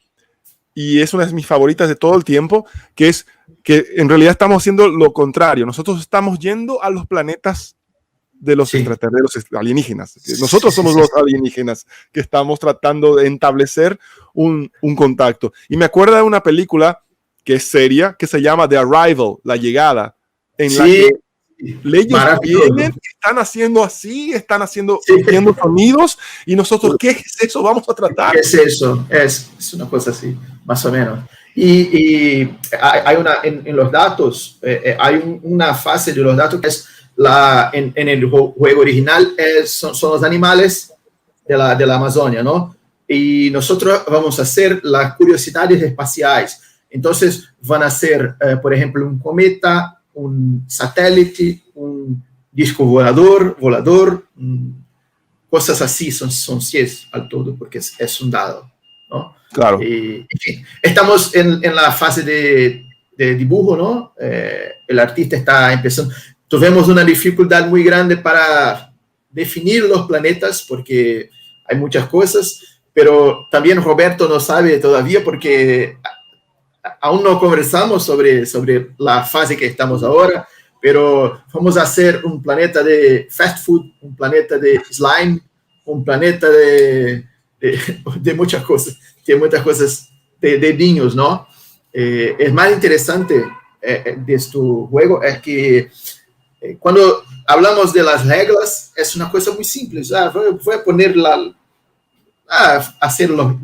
y es una de mis favoritas de todo el tiempo, que es que en realidad estamos haciendo lo contrario. Nosotros estamos yendo a los planetas de los extraterrestres, alienígenas. Nosotros somos los alienígenas que estamos tratando de establecer un contacto. Y me acuerda de una película que es seria, que se llama The Arrival, La Llegada, en la que ellos vienen, están haciendo así, están haciendo sonidos, y nosotros, ¿qué es eso? Vamos a tratar. ¿Qué es eso? Es una cosa así, más o menos. Y hay en los datos, hay una fase de los datos que es en el juego original, son los animales de la Amazonia, ¿no? Y nosotros vamos a hacer las curiosidades espaciales. Entonces van a ser, por ejemplo, un cometa, un satélite, un disco volador, cosas así, son 10 al todo, porque es un dado, ¿no? Claro. En fin, estamos en la fase de dibujo, ¿no? El artista está empezando. Tuvimos una dificultad muy grande para definir los planetas, porque hay muchas cosas, pero también Roberto no sabe todavía, porque aún no conversamos sobre la fase que estamos ahora, pero vamos a hacer un planeta de fast food, un planeta de slime, un planeta de muchas cosas, de niños, ¿no? Es más interesante de este juego es que cuando hablamos de las reglas, es una cosa muy simple. Voy a poner hacer los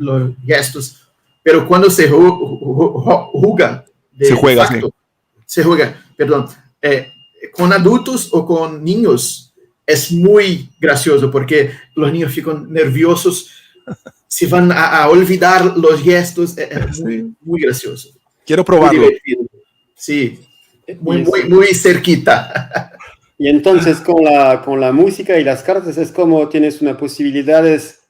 gestos, pero cuando se juega, perdón, con adultos o con niños, es muy gracioso porque los niños fican nerviosos, se van a olvidar los gestos, es muy gracioso. Quiero probarlo. Sí, muy cerquita. Y entonces con la música y las cartas es como tienes unas posibilidades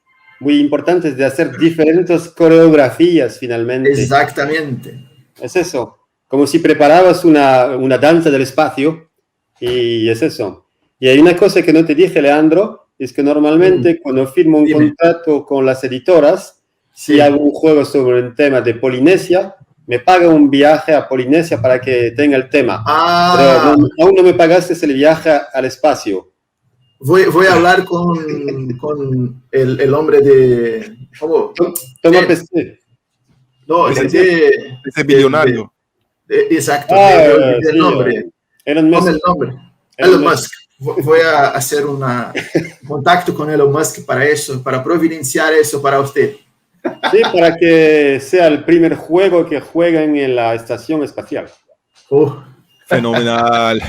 muy importantes de hacer diferentes coreografías finalmente. Exactamente. Es eso, como si preparabas una danza del espacio y es eso. Y hay una cosa que no te dije, Leandro, es que normalmente cuando firmo un contrato con las editoras, si hago un juego sobre un tema de Polinesia, me paga un viaje a Polinesia para que tenga el tema. Pero aún no me pagaste el viaje al espacio. Voy a hablar con el hombre de... ¿Cómo? Toma PC. No, ese billonario. Exacto. El nombre. Elon Musk. El nombre. Elon Musk. Voy a hacer un contacto con Elon Musk para eso, para providenciar eso para usted. Sí, para que sea el primer juego que jueguen en la estación espacial. Fenomenal.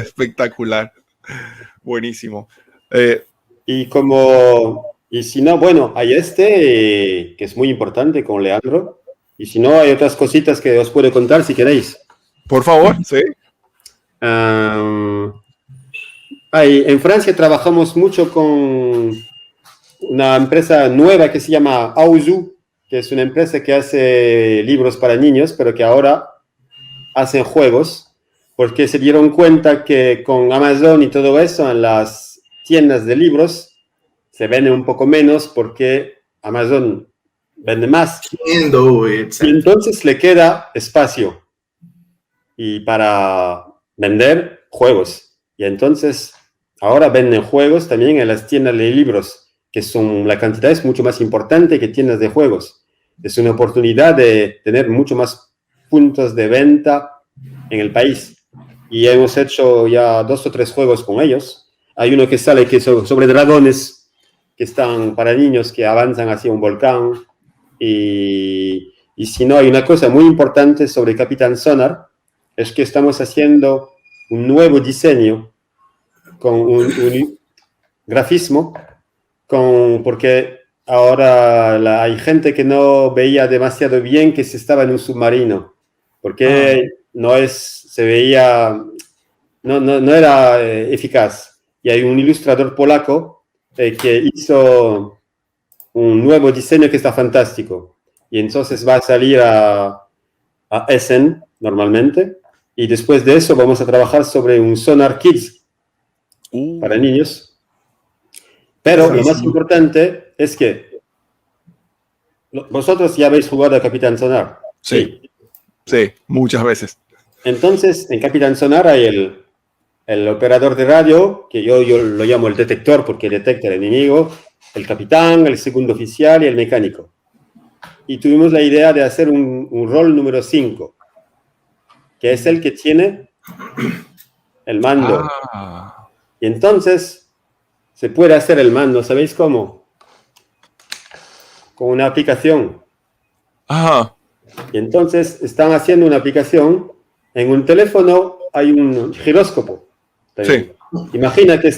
Espectacular. Buenísimo. Y si no, bueno, hay que es muy importante con Leandro. Y si no, hay otras cositas que os puedo contar si queréis. Por favor, sí. En Francia trabajamos mucho con una empresa nueva que se llama Auzu, que es una empresa que hace libros para niños, pero que ahora hacen juegos, porque se dieron cuenta que con Amazon y todo eso en las tiendas de libros se vende un poco menos porque Amazon vende más. Y entonces le queda espacio y para vender juegos. Y entonces ahora venden juegos también en las tiendas de libros, que la cantidad es mucho más importante que tiendas de juegos. Es una oportunidad de tener mucho más puntos de venta en el país. Y hemos hecho ya 2 o 3 juegos con ellos. Hay uno que sale que es sobre dragones, que están para niños que avanzan hacia un volcán. Y si no, hay una cosa muy importante sobre Capitán Sonar, es que estamos haciendo un nuevo diseño con un grafismo, porque ahora hay gente que no veía demasiado bien que se estaba en un submarino, porque no era eficaz. Y hay un ilustrador polaco que hizo un nuevo diseño que está fantástico. Y entonces va a salir a Essen normalmente. Y después de eso vamos a trabajar sobre un Sonar Kids para niños. Pero lo más importante es que vosotros ya habéis jugado a Capitán Sonar. Sí, muchas veces. Entonces, en Capitán Sonar hay el operador de radio, que yo lo llamo el detector porque detecta el enemigo, el capitán, el segundo oficial y el mecánico. Y tuvimos la idea de hacer un rol número 5, que es el que tiene el mando. Y entonces se puede hacer el mando, ¿sabéis cómo? Con una aplicación. Y entonces están haciendo una aplicación. En un teléfono hay un giróscopo. Sí. Imagina que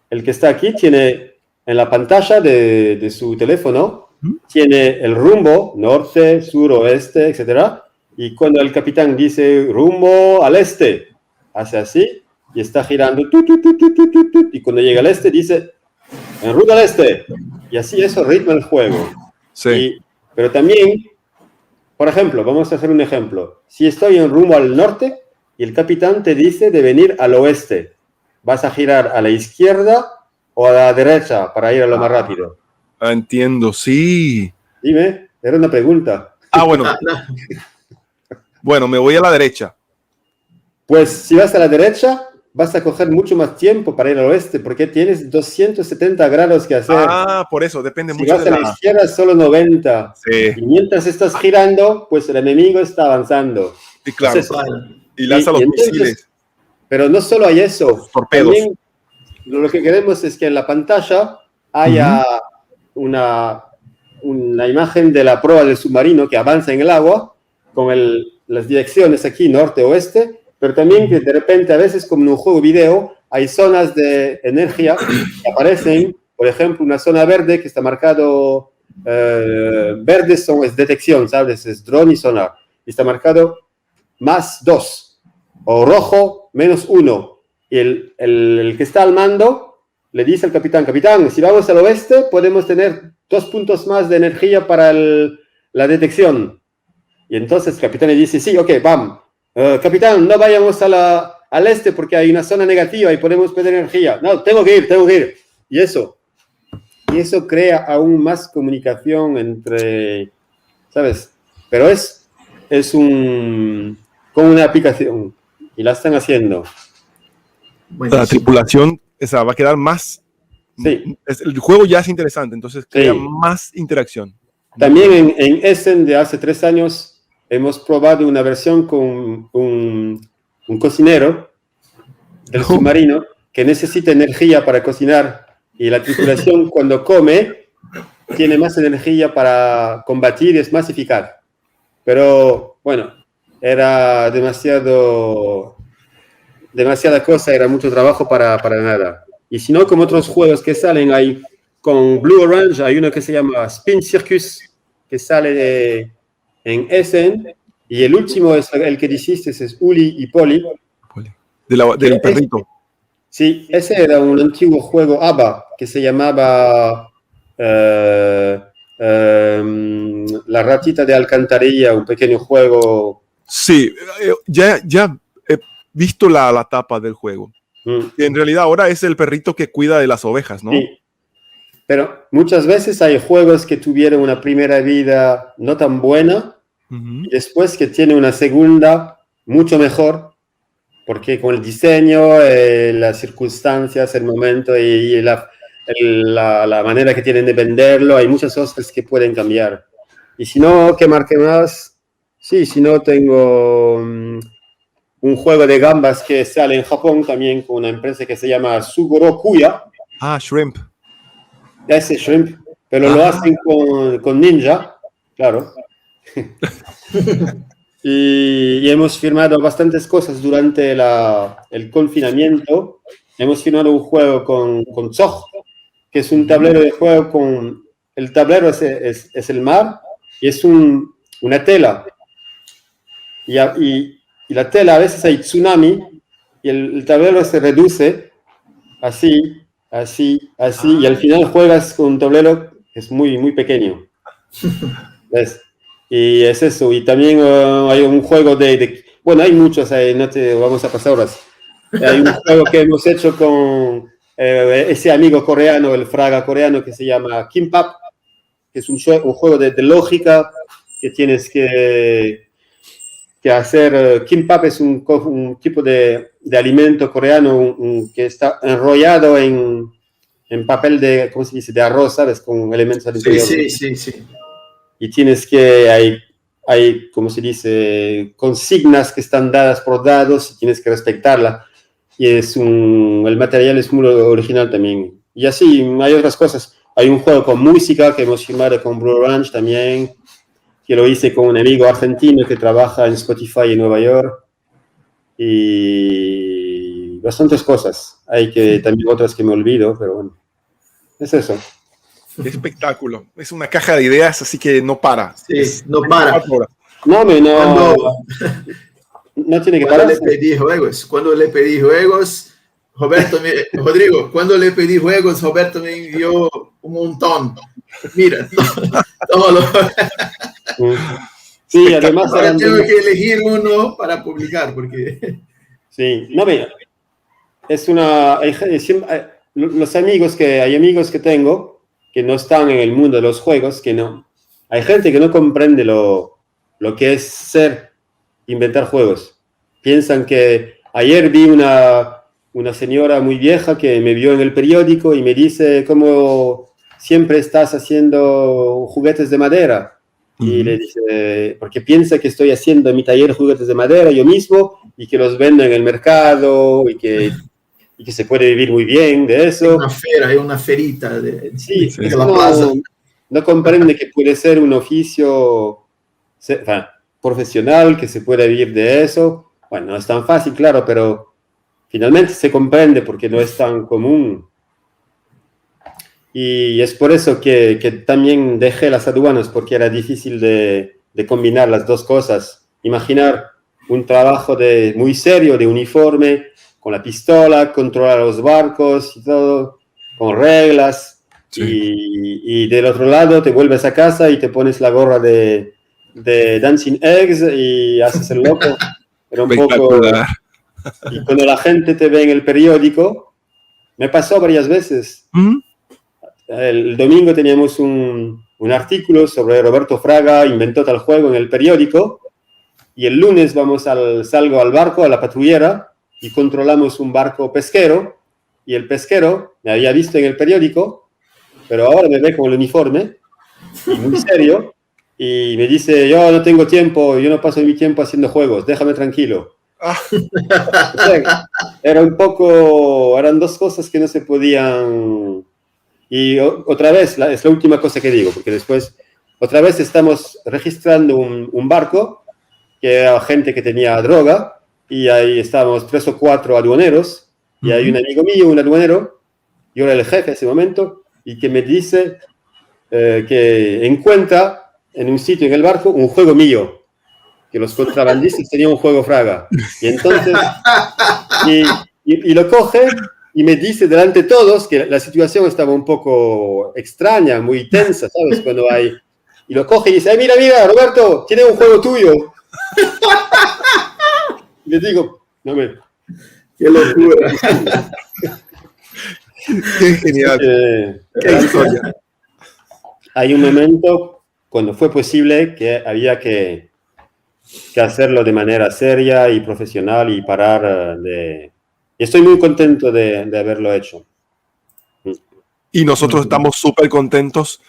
el que está aquí tiene en la pantalla de su teléfono, tiene el rumbo, norte, sur, oeste, etc. Y cuando el capitán dice rumbo al este, hace así y está girando. Y cuando llega al este dice en ruta al este. Y así eso ritma el juego. Sí. Pero también, por ejemplo, vamos a hacer un ejemplo. Si estoy en rumbo al norte y el capitán te dice de venir al oeste, ¿vas a girar a la izquierda o a la derecha para ir a lo más rápido? Entiendo, sí. Dime, era una pregunta. Bueno. Bueno, me voy a la derecha. Pues si vas a la derecha, vas a coger mucho más tiempo para ir al oeste, porque tienes 270 grados que hacer. Ah, por eso, depende Si mucho vas de a la izquierda, solo 90. Sí. Y mientras estás girando, pues el enemigo está avanzando. Sí, claro. Entonces, Y lanza los misiles. Pero no solo hay eso. Torpedos. También lo que queremos es que en la pantalla haya una imagen de la proa del submarino que avanza en el agua, con las direcciones aquí, norte-oeste, pero también que de repente, a veces, como en un juego video, hay zonas de energía que aparecen, por ejemplo, una zona verde que está marcado, verde es detección, ¿sabes? Es drone y sonar. Y está marcado +2, o rojo, -1. Y el que está al mando le dice al capitán, si vamos al oeste, podemos tener 2 puntos más de energía para la detección. Y entonces el capitán le dice, sí, ok, vamos. Capitán, no vayamos al este porque hay una zona negativa y podemos perder energía. No, tengo que ir. Y eso crea aún más comunicación entre, ¿sabes? Pero es como una aplicación y la están haciendo. Buenísimo. La tripulación va a quedar más. Sí. El juego ya es interesante, entonces crea más interacción. También en Essen de hace 3 años hemos probado una versión con un cocinero del submarino que necesita energía para cocinar, y la tripulación cuando come tiene más energía para combatir y es más eficaz. Pero bueno, era demasiada cosa, era mucho trabajo para nada. Y si no, como otros juegos que salen ahí, con Blue Orange, hay uno que se llama Spin Circus, que sale en Essen, y el último es el que dijiste, es Uli y Polly. Del perrito. Sí, ese era un antiguo juego ABBA que se llamaba La ratita de alcantarilla, un pequeño juego. Sí, ya he visto la tapa del juego. En realidad ahora es el perrito que cuida de las ovejas, ¿no? Sí. Pero muchas veces hay juegos que tuvieron una primera vida no tan buena y después que tiene una segunda mucho mejor, porque con el diseño, las circunstancias, el momento y la manera que tienen de venderlo, hay muchas cosas que pueden cambiar. Y si no, ¿qué marque más? Sí, si no, tengo un juego de gambas que sale en Japón también con una empresa que se llama Sugoro Kuya. Ah, Shrimp. Ese Shrimp, pero lo hacen con Ninja, claro. y hemos firmado bastantes cosas durante el confinamiento. Hemos firmado un juego con Zog, que es un tablero de juego con... El tablero es el mar y es una tela. Y la tela, a veces hay tsunami y el tablero se reduce así, y al final juegas con un tablero que es muy, muy pequeño. ¿Ves? Y es eso. Y también hay un juego bueno, hay muchos, no te vamos a pasar horas. Hay un juego que hemos hecho con ese amigo coreano, el fraga coreano, que se llama Kimbap, que es un juego de lógica que tienes que hacer. Kimbap es un tipo de alimento coreano que está enrollado en papel de, ¿cómo se dice?, de arroz, ¿sabes?, con elementos al interior. Sí. Y tienes que, hay, ¿cómo se dice?, consignas que están dadas por dados y tienes que respetarla. Y el material es muy original también. Y así, hay otras cosas. Hay un juego con música que hemos firmado con Blue Orange también, que lo hice con un amigo argentino que trabaja en Spotify en Nueva York. Y bastantes cosas. Hay también otras que me olvido, pero bueno. Es eso. Qué espectáculo. Es una caja de ideas, así que no para. Sí, no para. No tiene que parar. Cuando le pedí juegos, Rodrigo, cuando le pedí juegos, Roberto me envió un montón. Mira, todo lo... Sí, además ahora tengo que elegir uno para publicar, porque... Sí, no, mira, los amigos que tengo que no están en el mundo de los juegos, hay gente que no comprende lo que es ser inventar juegos. Piensan que ayer vi una señora muy vieja que me vio en el periódico y me dice cómo siempre estás haciendo juguetes de madera. Y le dice, porque piensa que estoy haciendo en mi taller juguetes de madera yo mismo y que los vendo en el mercado y que se puede vivir muy bien de eso. Hay una ferita Sí, de la plaza. No comprende que puede ser un oficio profesional, que se puede vivir de eso. Bueno, no es tan fácil, claro, pero finalmente se comprende porque no es tan común. Y es por eso que también dejé las aduanas, porque era difícil de combinar las dos cosas. Imaginar un trabajo muy serio, de uniforme, con la pistola, controlar los barcos y todo, con reglas. Sí. Y del otro lado te vuelves a casa y te pones la gorra de Dancing Eggs y haces el loco. Era un poco... Y cuando la gente te ve en el periódico, me pasó varias veces. El domingo teníamos un artículo sobre Roberto Fraga inventó tal juego en el periódico, y el lunes salgo al barco, a la patrullera, y controlamos un barco pesquero, y el pesquero me había visto en el periódico, pero ahora me ve con el uniforme, y muy serio, y me dice, yo no tengo tiempo, yo no paso mi tiempo haciendo juegos, déjame tranquilo. O sea, eran dos cosas que no se podían... Y otra vez, es la última cosa que digo, porque después, otra vez estamos registrando un barco, que era gente que tenía droga, y ahí estábamos 3 o 4 aduaneros, y hay un amigo mío, un aduanero, yo era el jefe en ese momento, y que me dice que encuentra en un sitio en el barco un juego mío, que los contrabandistas tenían un juego Fraga. Y entonces, y lo coge, y me dice delante de todos que la situación estaba un poco extraña, muy tensa, ¿sabes? Cuando hay... Y lo coge y dice, mira, Roberto, tiene un juego tuyo. Y le digo, no me... ¡Qué locura! ¡Qué genial! ¡Qué historia! Hay un momento, cuando fue posible, que había que hacerlo de manera seria y profesional y parar de... Y estoy muy contento de haberlo hecho. Y nosotros estamos súper contentos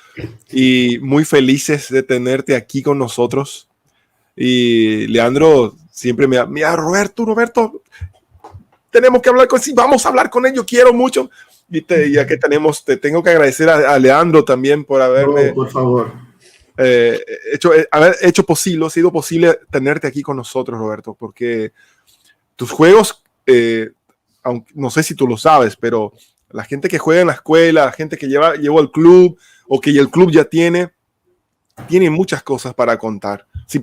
y muy felices de tenerte aquí con nosotros. Y Leandro siempre mira, Roberto, tenemos que hablar vamos a hablar con él, yo quiero mucho. Y ya que te tengo que agradecer a Leandro también por haberme... por favor. Haber sido posible tenerte aquí con nosotros, Roberto, porque tus juegos, aunque, no sé si tú lo sabes, pero la gente que juega en la escuela, la gente que llevó al club o que el club ya tiene muchas cosas para contar. Si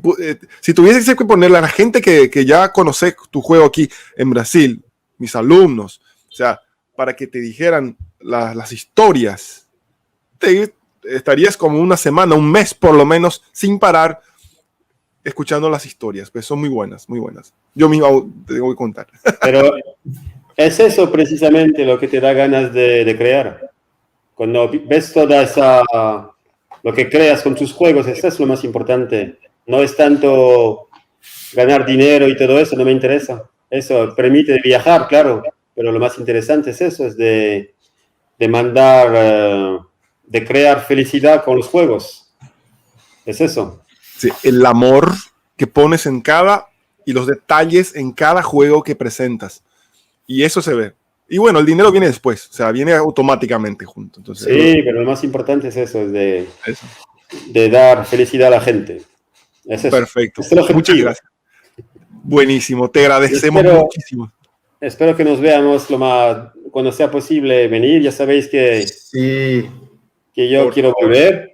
tuviese que ponerle a la gente que ya conoce tu juego aquí en Brasil, mis alumnos, o sea, para que te dijeran las historias, estarías como una semana, un mes por lo menos, sin parar, escuchando las historias. Pues son muy buenas, muy buenas. Yo mismo te tengo que contar. Pero es eso precisamente lo que te da ganas de crear. Cuando ves toda lo que creas con tus juegos, eso es lo más importante. No es tanto ganar dinero y todo eso, no me interesa. Eso permite viajar, claro, pero lo más interesante es eso, es de de crear felicidad con los juegos. Es eso. Sí, el amor que pones y los detalles en cada juego que presentas. Y eso se ve. Y bueno, el dinero viene después, o sea, viene automáticamente junto. Entonces, sí, pero lo más importante es eso, es de dar felicidad a la gente. Es eso. Perfecto. Es el objetivo. Muchas gracias. Buenísimo, te agradecemos muchísimo. Espero que nos veamos cuando sea posible venir. Ya sabéis que yo quiero volver,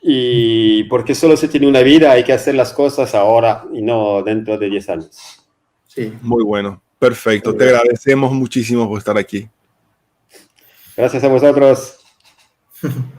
y porque solo se tiene una vida, hay que hacer las cosas ahora y no dentro de 10 años. Sí. Muy bueno, perfecto. Te agradecemos muchísimo por estar aquí. Gracias a vosotros.